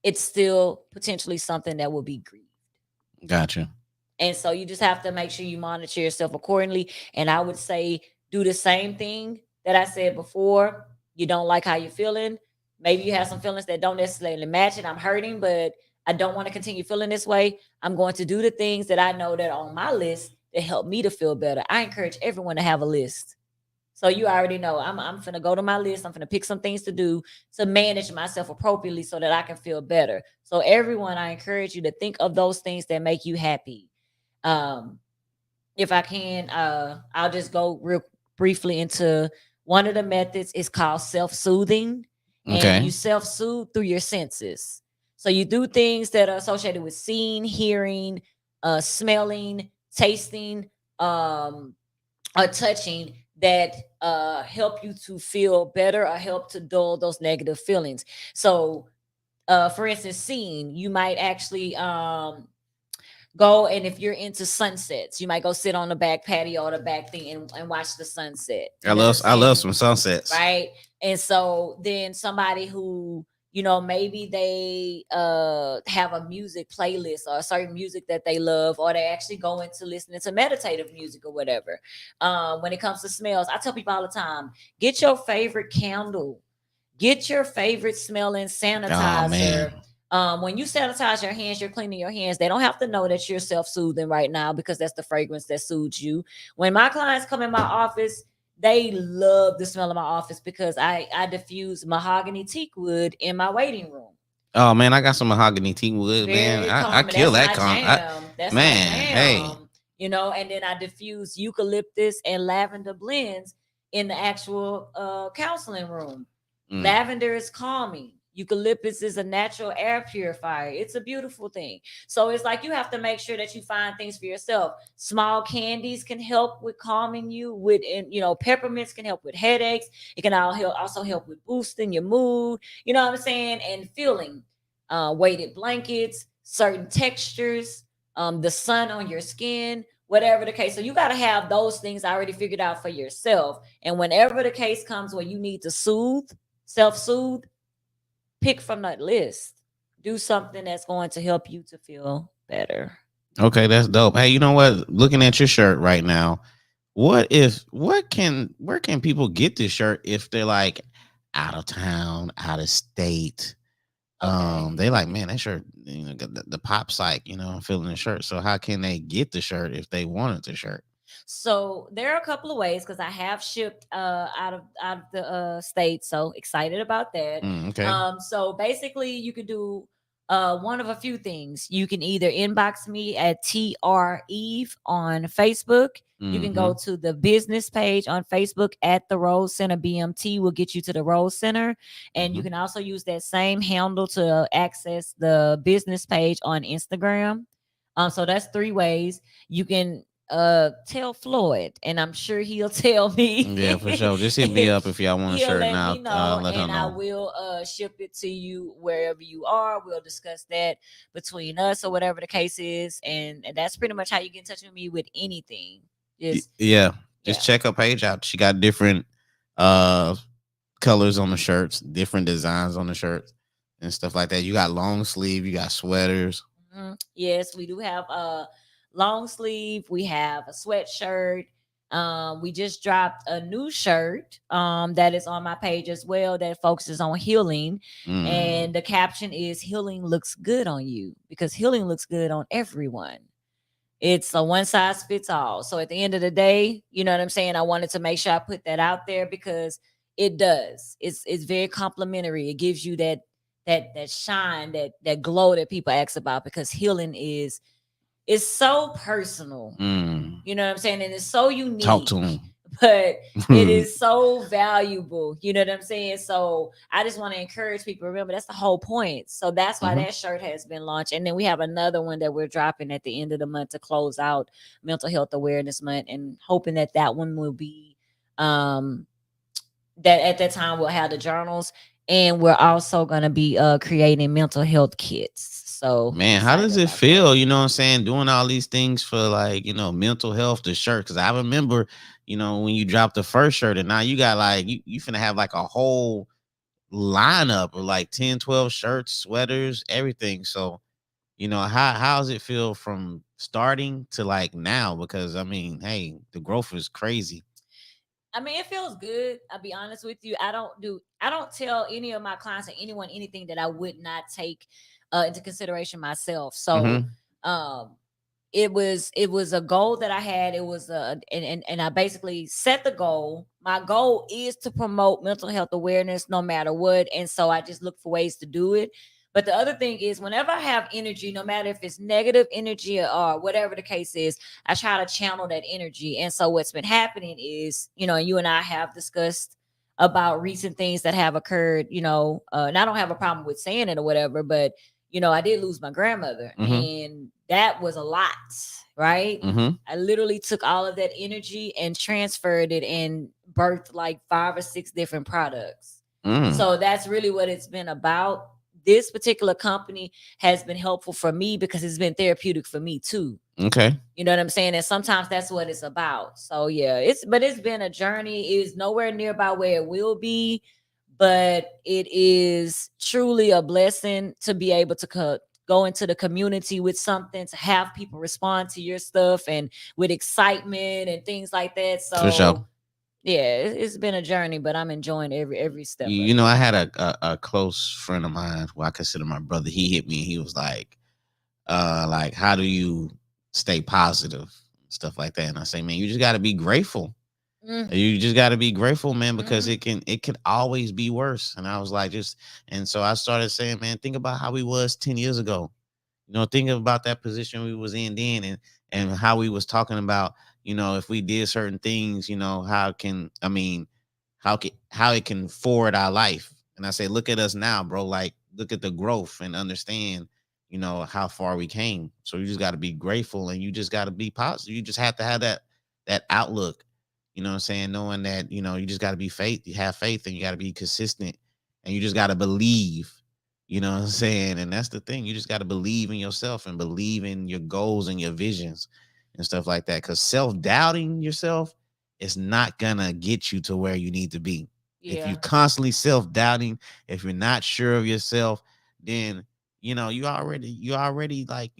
it's still potentially something that will be grieved. Gotcha. And so you just have to make sure you monitor yourself accordingly. And I would say do the same thing that I said before. You don't like how you're feeling. Maybe you have some feelings that don't necessarily match it. I'm hurting, but I don't want to continue feeling this way. I'm going to do the things that I know that are on my list that help me to feel better. I encourage everyone to have a list. So you already know I'm finna go to my list. I'm finna pick some things to do to manage myself appropriately so that I can feel better. So everyone, I encourage you to think of those things that make you happy. um if I can, I'll just go real briefly into one of the methods. Is called self-soothing, and Okay. you self-soothe through your senses. So you do things that are associated with seeing, hearing, smelling, tasting, um or touching, that help you to feel better or help to dull those negative feelings. So for instance, seeing, you might actually go, and if you're into sunsets, you might go sit on the back patio or the back thing and watch the sunset. I You know what I'm love I love saying? some sunsets. Right. And so then somebody who, maybe they have a music playlist or a certain music that they love, or they actually go into listening to meditative music or whatever. When it comes to smells, I tell people all the time, get your favorite candle, get your favorite smelling Oh sanitizer. man. When you sanitize your hands, you're cleaning your hands. They don't have to know that you're self-soothing right now, because that's the fragrance that soothes you. When my clients come in my office, they love the smell of my office because I diffuse mahogany teak wood in my waiting room. Oh man, I got some mahogany teak wood, man. Very I calming. kill That's that my con. jam. That's my Man, hey. jam. And then I diffuse eucalyptus and lavender blends in the actual counseling room. Mm. Lavender is calming. Eucalyptus is a natural air purifier. It's a beautiful thing. So it's like you have to make sure that you find things for yourself. Small candies can help with calming you. Peppermints can help with headaches. It can also help with boosting your mood. You know what I'm saying? And feeling. Weighted blankets, certain textures, the sun on your skin, whatever the case. So you got to have those things already figured out for yourself. And whenever the case comes where you need to self-soothe, pick from that list. Do something that's going to help you to feel better. Okay, that's dope. Hey, you know what? Looking at your shirt right now, where can people get this shirt if they're like out of town, out of state? Okay. They like, man, that shirt, got the pop psych, I'm feeling the shirt. So how can they get the shirt if they wanted the shirt? So there are a couple of ways, because I have shipped out of the state. So excited about that. Okay. So basically you could do one of a few things. You can either inbox me at TR Eve on Facebook. You can Mm-hmm. go to the business page on Facebook at the Rose Center BMT. Will get you to the Rose Center. And you Mm-hmm. can also use that same handle to access the business page on Instagram. So that's three ways. You can tell Floyd, and I'm sure he'll tell Yeah, for sure. me. Just hit me up if y'all want a He'll shirt, and let me I'll know, let her and I know. will ship it to you wherever you are. We'll discuss that between us or whatever the case is. And that's pretty much how you get in touch with me with anything. Just Yeah, yeah. just check her page out. She got different uh colors on the shirts, different designs on the shirts, and stuff like that. You got long sleeve, you got sweaters. Yes, we do have a long sleeve. We have a sweatshirt. We just dropped a new shirt that is on my page as well that focuses on healing. Mm. And the caption is healing looks good on you because healing looks good on everyone. It's a one size fits all. So at the end of the day, you know what I'm saying? I wanted to make sure I put that out there because it does. It's very complimentary. It gives you that shine, that glow that people ask about because healing is so personal. Mm. You know what I'm saying? And it's so Talk unique, to him. but it is so valuable. You know what I'm saying? So I just want to encourage people. Remember, that's the whole point. So that's why Mhm. that shirt has been launched. And then we have another one that we're dropping at the end of the month to close out Mental Health Awareness Month, and hoping that that one will be um that at that time we'll have the journals, and we're also going to be creating mental health kits. So Man, how excited does it about that. feel? You know what I'm saying? Doing all these things for like, mental health, the shirt. Cause I remember, when you dropped the first shirt and now you got like, you finna have like a whole lineup of like 10, 12 shirts, sweaters, everything. So, how's it feel from starting to like now? Because I mean, hey, the growth is crazy. I mean, it feels good. I'll be honest with you. I don't tell any of my clients or anyone anything that I would not take into consideration myself. So, Mm-hmm. um, it was a goal that I had. It was and I basically set the goal. My goal is to promote mental health awareness no matter what, and so I just look for ways to do it. But the other thing is, whenever I have energy, no matter if it's negative energy or whatever the case is, I try to channel that energy. And so what's been happening is, you and I have discussed about recent things that have occurred, and I don't have a problem with saying it or whatever, but I did lose my grandmother, Mm-hmm. and that was a lot, right? Mm-hmm. I literally took all of that energy and transferred it and birthed like 5 or 6 different products. Mm. So that's really what it's been about. This particular company has been helpful for me because it's been therapeutic for me too. Okay. You know what I'm saying? And sometimes that's what it's about. So yeah, it's been a journey. It's nowhere nearby where it will be, but it is truly a blessing to be able to go into the community with something, to have people respond to your stuff and with excitement and things like that. For sure. So yeah, it's been a journey, but I'm enjoying every step of it. I had a close friend of mine who I consider my brother. He hit me. He was like, how do you stay positive, stuff like that? And I say, man, you just got to be grateful. Mm, You just got to be grateful, man, because mhm. it can always be worse. And I was like, and so I started saying, man, think about how we was 10 years ago. Thinking about that position we was in then, and how we was talking about, if we did certain things, how it can forward our life. And I say, look at us now, bro. Like, look at the growth and understand, how far we came. So you just got to be grateful, and you just got to be positive. You just have to have that outlook. You know what I'm saying? Knowing that, you just got to be faith. You have faith, and you got to be consistent, and you just got to believe. You know what I'm saying? And that's the thing. You just got to believe in yourself and believe in your goals and your visions and stuff like that. Because self-doubting yourself is not gonna get you to where you need to be. If you Yeah. constantly self-doubting, if you're not sure of yourself, then you already like,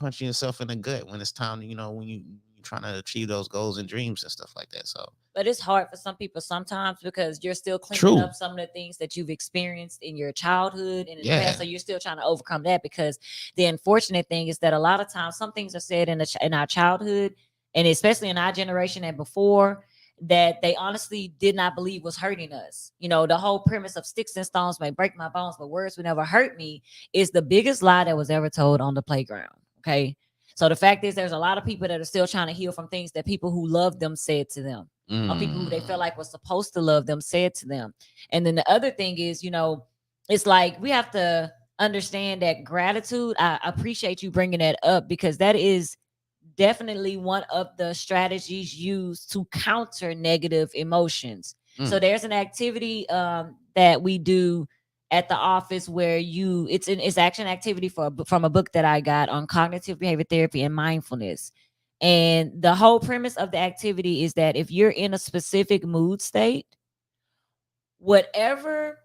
punching yourself in the gut when it's time to, when you're trying to achieve those goals and dreams and stuff like that. So But it's hard for some people sometimes because you're still cleaning true. up some of the things that you've experienced in your childhood and in the past. Yeah. So you're still trying to overcome that because the unfortunate thing is that a lot of times some things are said in our childhood, and especially in our generation and before, that they honestly did not believe was hurting us. The whole premise of sticks and stones may break my bones, but words would never hurt me is the biggest lie that was ever told on the playground. Okay. So the fact is, there's a lot of people that are still trying to heal from things that people who love them said to them, or people who they felt Mm. like was supposed to love them said to them. And then the other thing is, it's like we have to understand that gratitude. I appreciate you bringing that up because that is definitely one of the strategies used to counter negative emotions. So Mm. there's an activity that we do at the office where it's action activity from a book that I got on cognitive behavior therapy and mindfulness. And the whole premise of the activity is that if you're in a specific mood state, whatever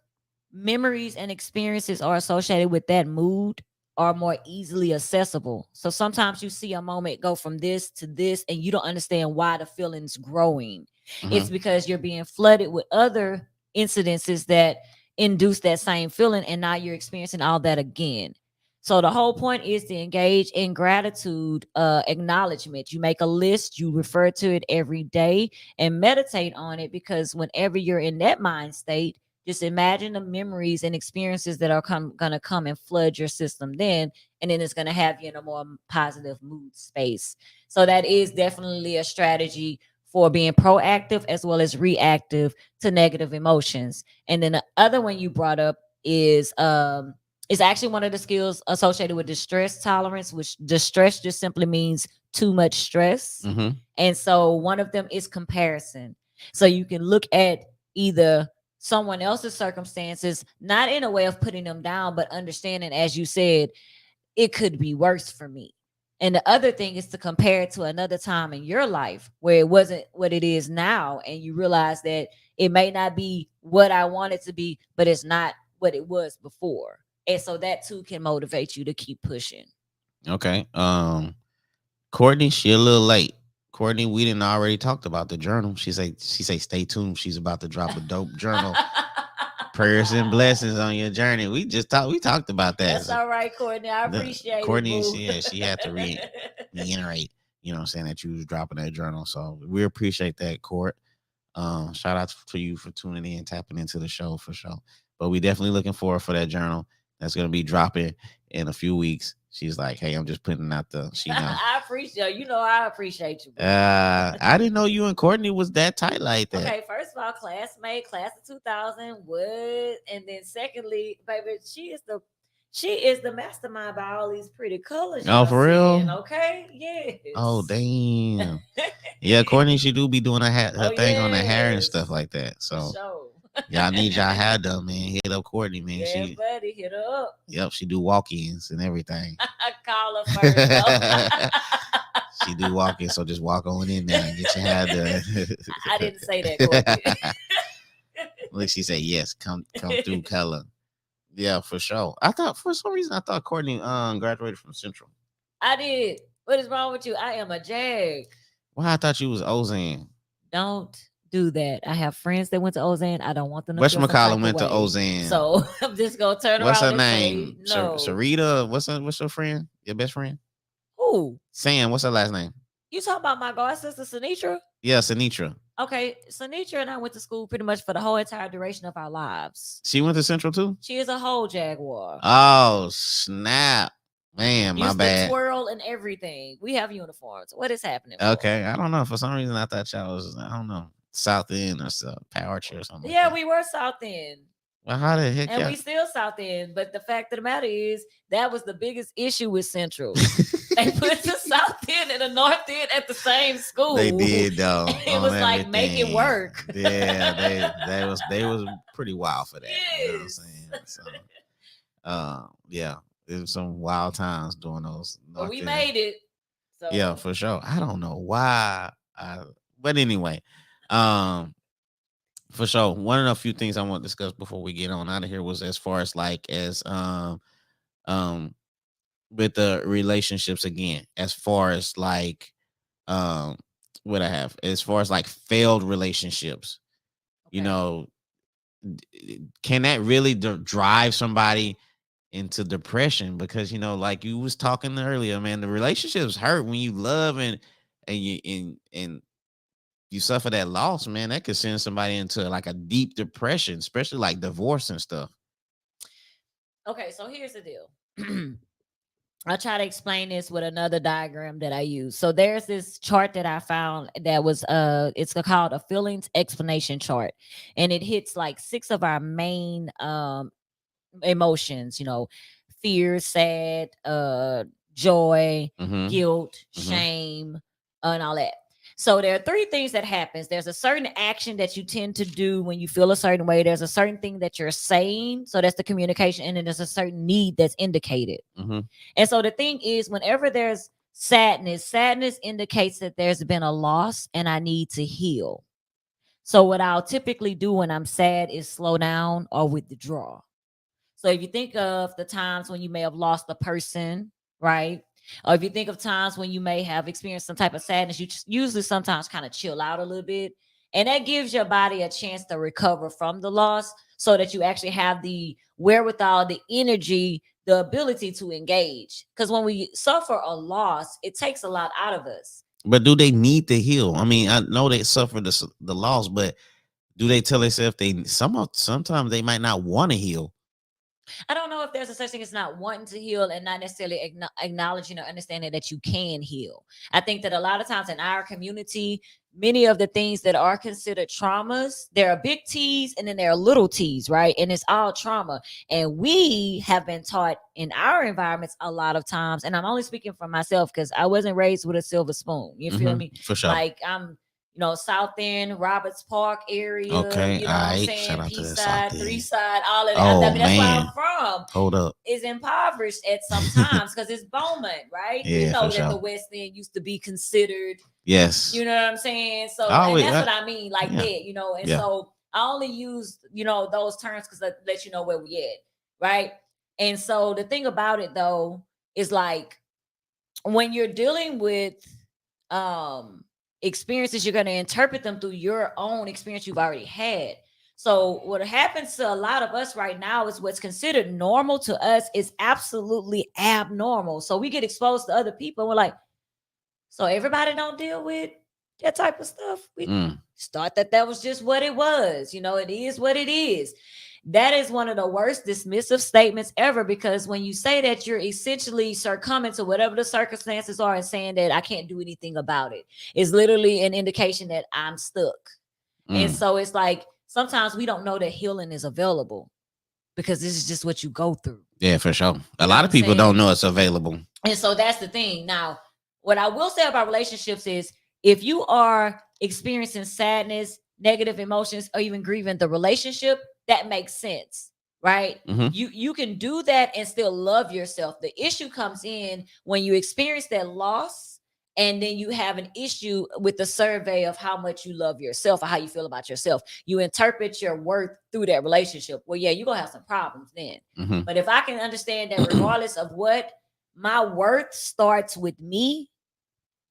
memories and experiences are associated with that mood, are more easily accessible. So sometimes you see a moment go from this to this and you don't understand why the feeling's growing. It's Mhm. because you're being flooded with other incidences that induce that same feeling, and now you're experiencing all that again. So the whole point is to engage in gratitude, acknowledgement. You make a list, you refer to it every day and meditate on it, because whenever you're in that mind state, just imagine the memories and experiences that are gonna come and flood your system then, and then it's gonna have you in a more positive mood space. So that is definitely a strategy for being proactive as well as reactive to negative emotions. And then the other one you brought up is actually one of the skills associated with distress tolerance, which distress just simply means too much stress. Mhm. And so one of them is comparison. So you can look at either someone else's circumstances, not in a way of putting them down, but understanding, as you said, it could be worse for me. And the other thing is to compare it to another time in your life where it wasn't what it is now. And you realize that it may not be what I want it to be, but it's not what it was before. And so that too can motivate you to keep pushing. Okay. Courtney, she a little late. Courtney, we didn't already talked about the journal. She say stay tuned. She's about to drop a dope journal. Prayers and blessings on your journey. We talked about that. That's all right, Courtney. I The appreciate it, Courtney, boo. she had to reiterate, what I'm saying, that you was dropping that journal. So we appreciate that, Court. Shout out to you for tuning in, tapping into the show for sure. But we definitely looking forward for that journal that's gonna be dropping in a few weeks. She's like, hey, I'm just putting out the she know. I appreciate you. Know I appreciate you, boo. I didn't know you and Courtney was that tight like that. Okay, first of all, classmate, class of 2000, what? And then secondly, baby, she is the mastermind by all these pretty colors. Oh, for real? Seeing, okay, yes. Oh, damn. Yeah, Courtney, she do be doing her thing on the hair and stuff yes. like that. So Sure. y'all need y'all hair done, man. Hit up Courtney, man. Yeah, buddy, hit her up. Yep, she do walk-ins and everything. Call her first. Though. She do walk-ins, so just walk on in there and get your hair done. I didn't say that, Courtney. Look, she said yes. Come through, color. Yeah, for sure. I thought for some reason Courtney graduated from Central. I did. What is wrong with you? I am a jag. Well, I thought you was Ozan. Don't do that. I have friends that went to Ozan. I don't want them to feel some type Whatchamacallit of went to way. Ozan. So I'm just gonna turn What's her around and name? say no. Sarita. What's your friend? Your best friend? Who? Sam. What's her last name? You talking about my god sister Sinitra? Yeah, Sinitra. Okay, Sinitra and I went to school pretty much for the whole entire duration of our lives. She went to Central too? She is a whole jaguar. Oh, snap. Man, my Used bad. to twirl and everything. We have uniforms. What is happening? Okay, I don't know. For some reason, I thought y'all was, I don't know, South End or something, Power Tree or something. Yeah, like we were South End. Well, how the heck? And we still South End. But the fact of the matter is, that was the biggest issue with Central. They put the South End and the North End at the same school. They did though. It was like make it work. Yeah, they was pretty wild for that. Yes. You know what I'm saying? So, yeah, it was some wild times doing those. But we made it. So. Yeah, for sure. I don't know why. But anyway, for sure. One of the few things I want to discuss before we get on out of here was as far as with the relationships again, as far as what I have, as far as failed relationships, Okay. Can that really drive somebody into depression? Because like you was talking earlier, man, the relationships hurt when you love and you suffer that loss, man. That could send somebody into a deep depression, especially like divorce and stuff. Okay, so here's the deal. I'll try to explain this with another diagram that I use. So there's this chart that I found that was it's called a feelings explanation chart, and it hits like 6 of our main emotions, fear, sad, joy, guilt, shame, and all that. So there are 3 things that happens. There's a certain action that you tend to do when you feel a certain way. There's a certain thing that you're saying. So that's the communication. And then there's a certain need that's indicated. And so the thing is, whenever there's sadness indicates that there's been a loss and I need to heal. So what I'll typically do when I'm sad is slow down or withdraw. So if you think of the times when you may have lost a person, right? Or if you think of times when you may have experienced some type of sadness, you usually sometimes kind of chill out a little bit. And that gives your body a chance to recover from the loss so that you actually have the wherewithal, the energy, the ability to engage. Because when we suffer a loss, it takes a lot out of us. But do they need to heal? I mean, I know they suffer the loss, but do they tell themselves sometimes they might not want to heal? I don't know if there's a such thing as not wanting to heal and not necessarily acknowledging or understanding that you can heal. I think that a lot of times in our community, many of the things that are considered traumas, there are big T's and then there are little T's, right? And it's all trauma. And we have been taught in our environments a lot of times, and I'm only speaking for myself because I wasn't raised with a silver spoon. You feel me? For sure. Like I'm South End, Roberts Park area, Okay, you know what I'm alright. saying? Shout out to Peace that side, South three End. side, all of that. Oh, I mean, that's where man. I'm from. Hold up. Is impoverished at some times because it's Beaumont, right? We Yeah, know for that the sure. West End used to be considered, Yes. you know what I'm saying? So, I and always, that's what I mean, like yeah. that, and Yeah. so I only use, those terms because I let you know where we at, right? And so the thing about it though is like when you're dealing with experiences, you're going to interpret them through your own experience you've already had. So what happens to a lot of us right now is what's considered normal to us is absolutely abnormal. So we get exposed to other people and we're like, so everybody don't deal with that type of stuff. We thought that was just what it was. It is what it is. That is one of the worst dismissive statements ever, because when you say that, you're essentially succumbing to whatever the circumstances are and saying that I can't do anything about it. It's literally an indication that I'm stuck. And so it's like sometimes we don't know that healing is available because this is just what you go through. Yeah, for sure. A lot of people don't know it's available. And so that's the thing. Now, what I will say about relationships is if you are experiencing sadness, negative emotions, or even grieving the relationship, that makes sense, right? You can do that and still love yourself. The issue comes in when you experience that loss and then you have an issue with the survey of how much you love yourself or how you feel about yourself. You interpret your worth through that relationship. Well, yeah, you're going to have some problems then. But if I can understand that regardless of what, my worth starts with me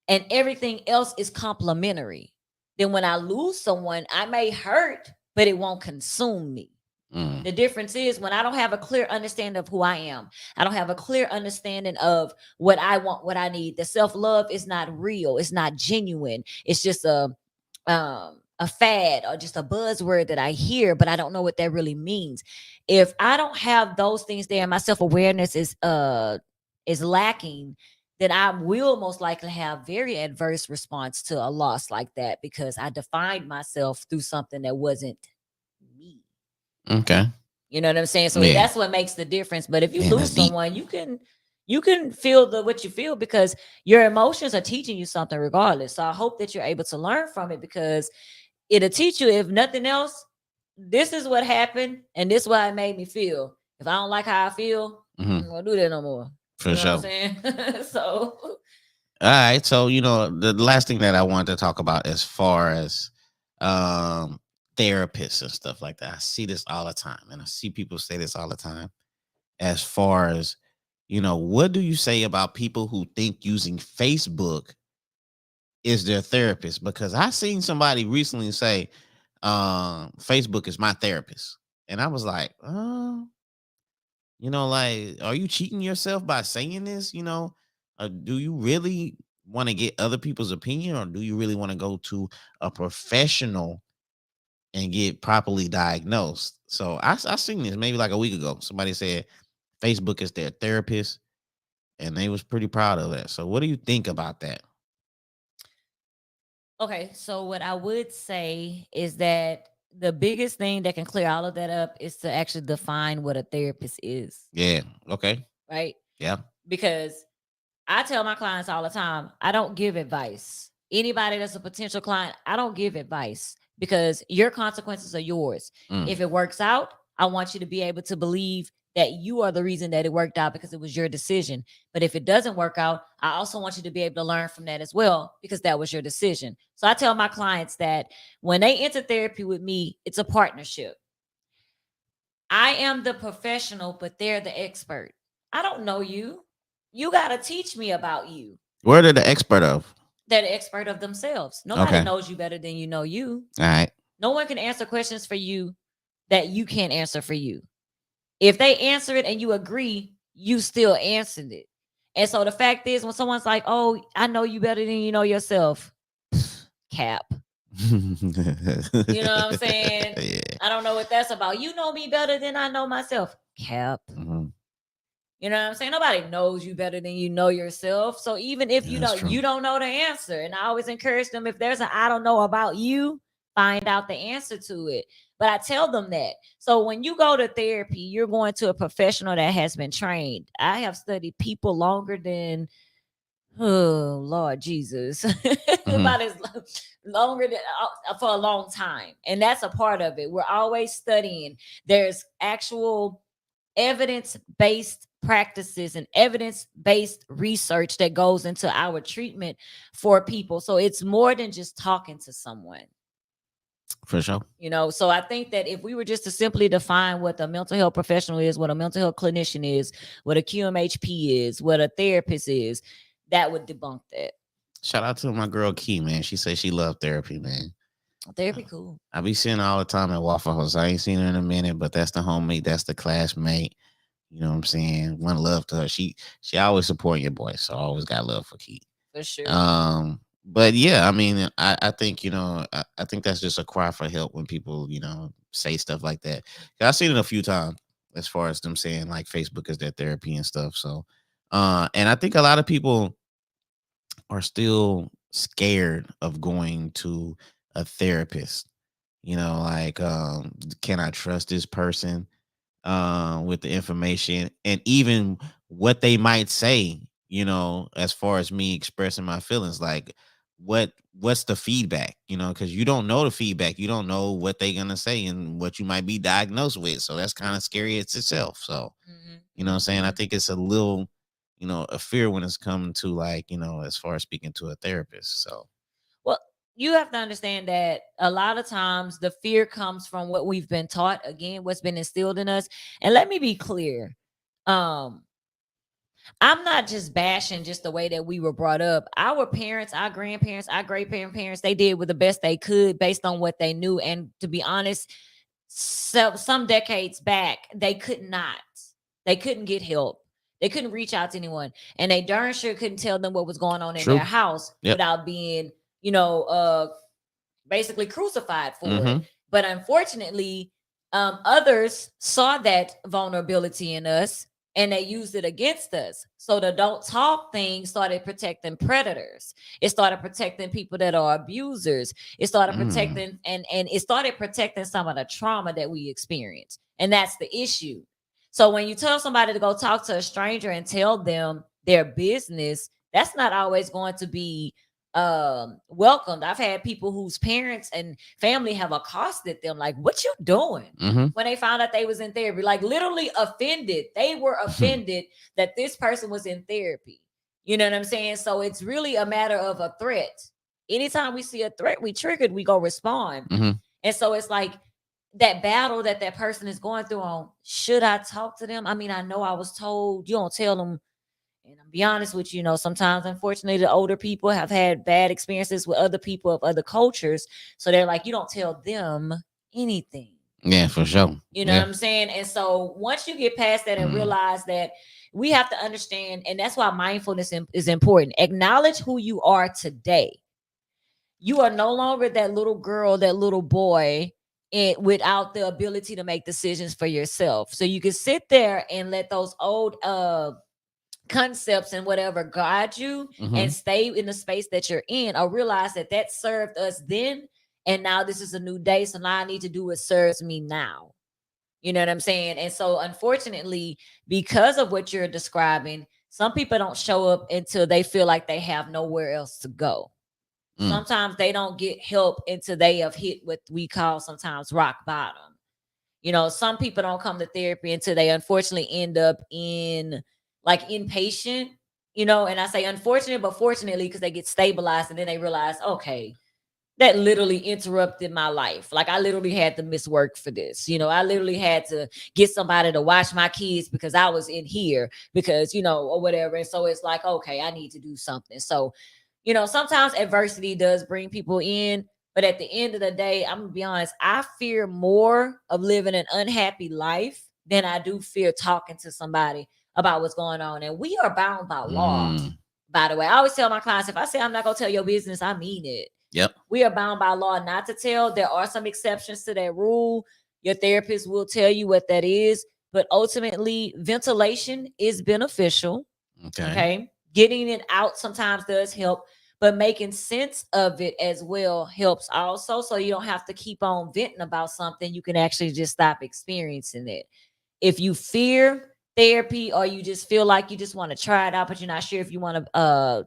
and everything else is complementary, then when I lose someone, I may hurt, but it won't consume me. The difference is when I don't have a clear understanding of who I am, I don't have a clear understanding of what I want, what I need. The self-love is not real. It's not genuine. It's just a fad or just a buzzword that I hear, but I don't know what that really means. If I don't have those things there, my self-awareness is lacking, then I will most likely have very adverse response to a loss like that because I defined myself through something that wasn't me. Okay. You know what I'm saying? So that's what makes the difference. But if you lose someone, you can feel what you feel because your emotions are teaching you something regardless. So I hope that you're able to learn from it because it'll teach you, if nothing else, this is what happened and this is why it made me feel. If I don't like how I feel, I'm not gonna do that no more. For sure. What I'm saying? So all right. So, the last thing that I wanted to talk about as far as therapists and stuff like that. I see this all the time, and I see people say this all the time. As far as, what do you say about people who think using Facebook is their therapist? Because I seen somebody recently say, Facebook is my therapist. And I was like, like, are you cheating yourself by saying this? Do you really want to get other people's opinion, or do you really want to go to a professional and get properly diagnosed? So I seen this maybe like a week ago. Somebody said Facebook is their therapist, and they was pretty proud of that. So what do you think about that? Okay, so what I would say is that the biggest thing that can clear all of that up is to actually define what a therapist is. Yeah. Okay. Right? Yeah. Because I tell my clients all the time, I don't give advice. Anybody that's a potential client, I don't give advice because your consequences are yours. If it works out, I want you to be able to believe that you are the reason that it worked out because it was your decision. But if it doesn't work out, I also want you to be able to learn from that as well because that was your decision. So I tell my clients that when they enter therapy with me, it's a partnership. I am the professional, but they're the expert. I don't know you. You got to teach me about you. Where are the expert of? They're the expert of themselves. Nobody Okay. knows you better than you know you. All right. No one can answer questions for you that you can't answer for you. If they answer it and you agree, you still answered it. And so the fact is, when someone's like, "Oh, I know you better than you know yourself," cap. You know what I'm saying? Yeah. I don't know what that's about. You know me better than I know myself. Cap. Mhm. You know what I'm saying? Nobody knows you better than you know yourself. So even if Yeah, that's true. you don't know the answer, and I always encourage them, if there's an I don't know about you, find out the answer to it. But I tell them that. So when you go to therapy, you're going to a professional that has been trained. I have studied people longer than, oh Lord Jesus, Mhm. about as longer than for a long time, and that's a part of it. We're always studying. There's actual evidence based practices and evidence based research that goes into our treatment for people. So it's more than just talking to someone. For sure. So I think that if we were just to simply define what a mental health professional is, what a mental health clinician is, what a QMHP is, what a therapist is, that would debunk that. Shout out to my girl Key, man. She says she loved therapy, man. Therapy cool. I be seeing her all the time at Waffle House. I ain't seen her in a minute, but that's the homemate, that's the classmate. You know what I'm saying? One love to her. She always supporting your boy, so I always got love for Key. For sure. But yeah, I mean, I think I think that's just a cry for help when people say stuff like that. I've seen it a few times as far as them saying like Facebook is their therapy and stuff. So, and I think a lot of people are still scared of going to a therapist. Like, can I trust this person with the information and even what they might say, as far as me expressing my feelings, like what's the feedback, because you don't know the feedback, you don't know what they're gonna say and what you might be diagnosed with. So that's kind of scary it's itself. So, what I'm saying? I think it's a little, a fear when it's coming to like, as far as speaking to a therapist. So Well, you have to understand that a lot of times the fear comes from what we've been taught, again, what's been instilled in us. And let me be clear. Um, I'm not just bashing just the way that we were brought up. Our parents, our grandparents, our great parents, they did with the best they could based on what they knew. And to be honest, some decades back, they could not. They couldn't get help. They couldn't reach out to anyone. And they darn sure couldn't tell them what was going on in true. their house Yep. without being, basically crucified for it. Mm-hmm. But unfortunately, others saw that vulnerability in us and they used it against us. So the don't talk thing started protecting predators. It started protecting people that are abusers. It started protecting and it started protecting some of the trauma that we experience. And that's the issue. So when you tell somebody to go talk to a stranger and tell them their business, that's not always going to be welcomed. I've had people whose parents and family have accosted them like, "What you doing?" Mm-hmm. When they found out they was in therapy, like literally offended. They were offended that this person was in therapy. You know what I'm saying? So it's really a matter of a threat. Anytime we see a threat, we triggered, we go respond. Mm-hmm. And so it's like that battle that person is going through on, should I talk to them? I mean, I know I was told, you don't tell them. And I'll be honest with you, sometimes unfortunately the older people have had bad experiences with other people of other cultures. So they're like, you don't tell them anything. Yeah, for sure. You know what I'm saying? And so once you get past that and realize that we have to understand, and that's why mindfulness is important. Acknowledge who you are today. You are no longer that little girl, that little boy, without the ability to make decisions for yourself. So you can sit there and let those old concepts and whatever guide you and stay in the space that you're in, or realize that served us then, and now this is a new day, so now I need to do what serves me now. You know what I'm saying? And so unfortunately, because of what you're describing, some people don't show up until they feel like they have nowhere else to go. Sometimes they don't get help until they have hit what we call sometimes rock bottom. Some people don't come to therapy until they unfortunately end up in like inpatient, and I say unfortunate, but fortunately, because they get stabilized and then they realize, okay, that literally interrupted my life. Like I literally had to miss work for this. I literally had to get somebody to watch my kids because I was in here because, or whatever. And so it's like, okay, I need to do something. So, sometimes adversity does bring people in, but at the end of the day, I'm gonna be honest, I fear more of living an unhappy life than I do fear talking to somebody about what's going on. And we are bound by law. By the way, I always tell my clients, if I say I'm not gonna tell your business, I mean it. Yep. We are bound by law not to tell. There are some exceptions to that rule. Your therapist will tell you what that is, but ultimately, ventilation is beneficial. Okay. Getting it out sometimes does help, but making sense of it as well helps also. So you don't have to keep on venting about something. You can actually just stop experiencing it. If you fear therapy or you just feel like you just want to try it out, but you're not sure if you want to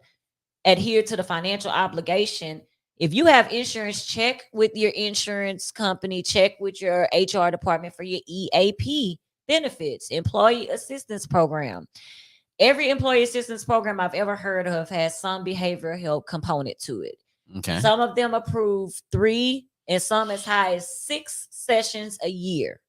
adhere to the financial obligation, if you have insurance, check with your insurance company, check with your HR department for your EAP benefits, employee assistance program. Every employee assistance program I've ever heard of has some behavioral health component to it. Okay. Some of them approve 3 and some as high as 6 sessions a year.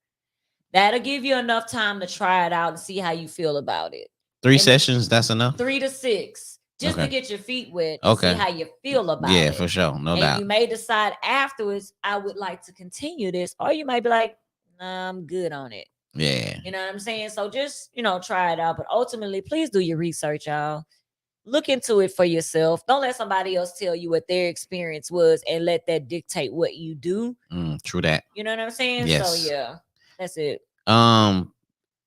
That'll give you enough time to try it out and see how you feel about it. 3 sessions, that's enough? 3 to 6. Just to get your feet wet and see how you feel about it. Yeah, for sure. No doubt. And you may decide afterwards, I would like to continue this. Or you might be like, nah, I'm good on it. Yeah. You know what I'm saying? So just, try it out. But ultimately, please do your research, y'all. Look into it for yourself. Don't let somebody else tell you what their experience was and let that dictate what you do. True that. You know what I'm saying? Yes. So yeah, that's it.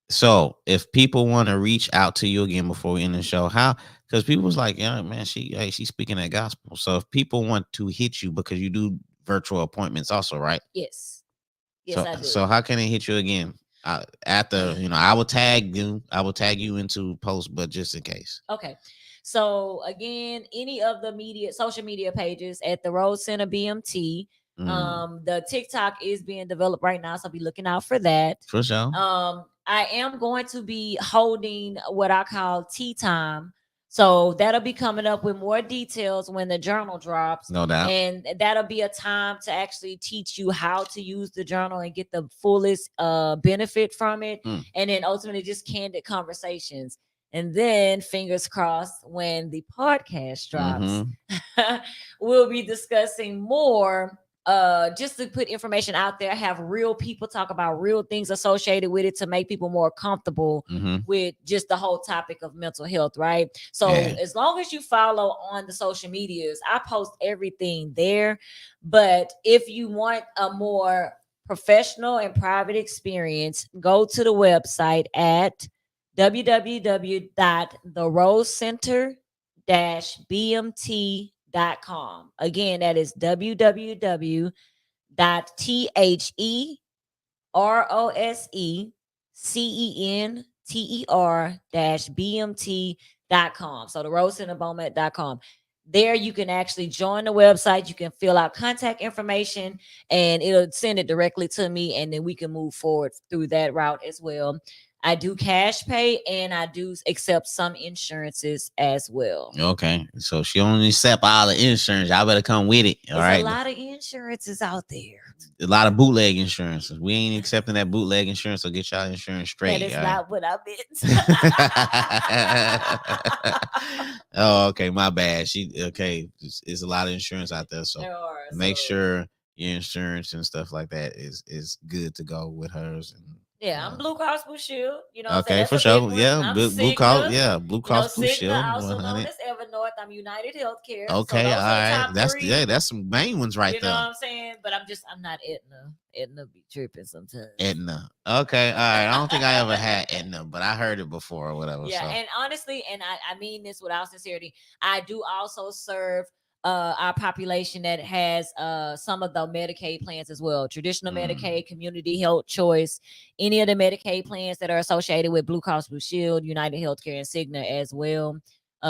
So if people want to reach out to you again before we end the show, how? Because people was like, yeah, man, she's speaking that gospel. So if people want to hit you, because you do virtual appointments also, right? Yes. Yes, I do. So how can they hit you again? After I will tag you. I will tag you into post, but just in case. Okay. So again, any of the social media pages at the Rose Center BMT. The TikTok is being developed right now, so be looking out for that. For sure. I am going to be holding what I call tea time. So that'll be coming up with more details when the journal drops. No doubt. And that'll be a time to actually teach you how to use the journal and get the fullest benefit from it. And then ultimately just candid conversations. And then fingers crossed when the podcast drops, we'll be discussing more just to put information out there, have real people talk about real things associated with it to make people more comfortable with just the whole topic of mental health, right? So as long as you follow on the social medias, I post everything there. But if you want a more professional and private experience, go to the website at www.therosecenter-bmt.com. Again, that is www.therosecenter-bmt.com. So the rosecenterbowman.com. There you can actually join the website. You can fill out contact information and it'll send it directly to me, and then we can move forward through that route as well. I do cash pay and I do accept some insurances as well. Okay. So she only accept all the insurance. Y'all better come with it. All right. There's a lot of insurances out there. A lot of bootleg insurances. We ain't accepting that bootleg insurance, so get y'all insurance straight. That is not what I meant. Oh, okay. My bad. It's a lot of insurance out there. So make sure your insurance and stuff like that is good to go with hers. And I'm Blue Cross Blue Shield. Okay, for sure. Yeah, Blue Cross. Yeah, Blue Cross Blue Shield. Also known as Evernorth. I'm United Healthcare. Okay, all right. That's some main ones right there. You know what I'm saying? But I'm not Aetna. Aetna be tripping sometimes. Aetna. Okay, all right. I don't think I ever had Aetna, but I heard it before or whatever. Yeah, and honestly, and I mean this without sincerity, I do also serve our population that has some of the Medicaid plans as well. Traditional Medicaid, community health choice, any of the Medicaid plans that are associated with Blue Cross Blue Shield, United Healthcare, and Cigna as well.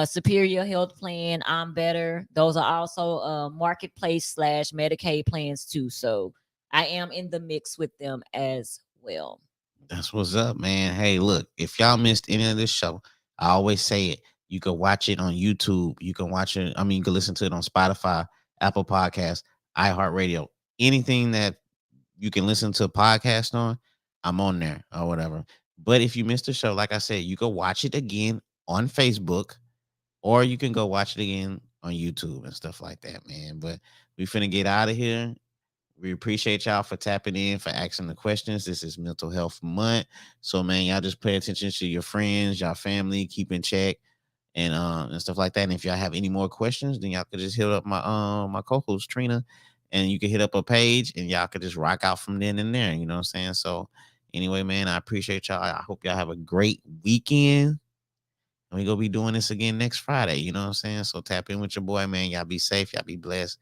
Superior Health Plan, I'm Better. Those are also marketplace / Medicaid plans too. So I am in the mix with them as well. That's what's up, man. Hey, look, if y'all missed any of this show, I always say it. You can watch it on YouTube. You can watch it. You can listen to it on Spotify, Apple Podcasts, iHeartRadio, anything that you can listen to a podcast on, I'm on there or whatever. But if you missed the show, like I said, you go watch it again on Facebook, or you can go watch it again on YouTube and stuff like that, man. But we finna get out of here. We appreciate y'all for tapping in, for asking the questions. This is Mental Health Month. So, man, y'all just pay attention to your friends, y'all family, keep in check and stuff like that. And if y'all have any more questions, then y'all could just hit up my co-host Trina, and you can hit up a page and y'all could just rock out from then and there. You know what I'm saying? So anyway, man, I appreciate y'all. I hope y'all have a great weekend. And we gonna be doing this again next Friday. You know what I'm saying? So tap in with your boy, man. Y'all be safe, y'all be blessed.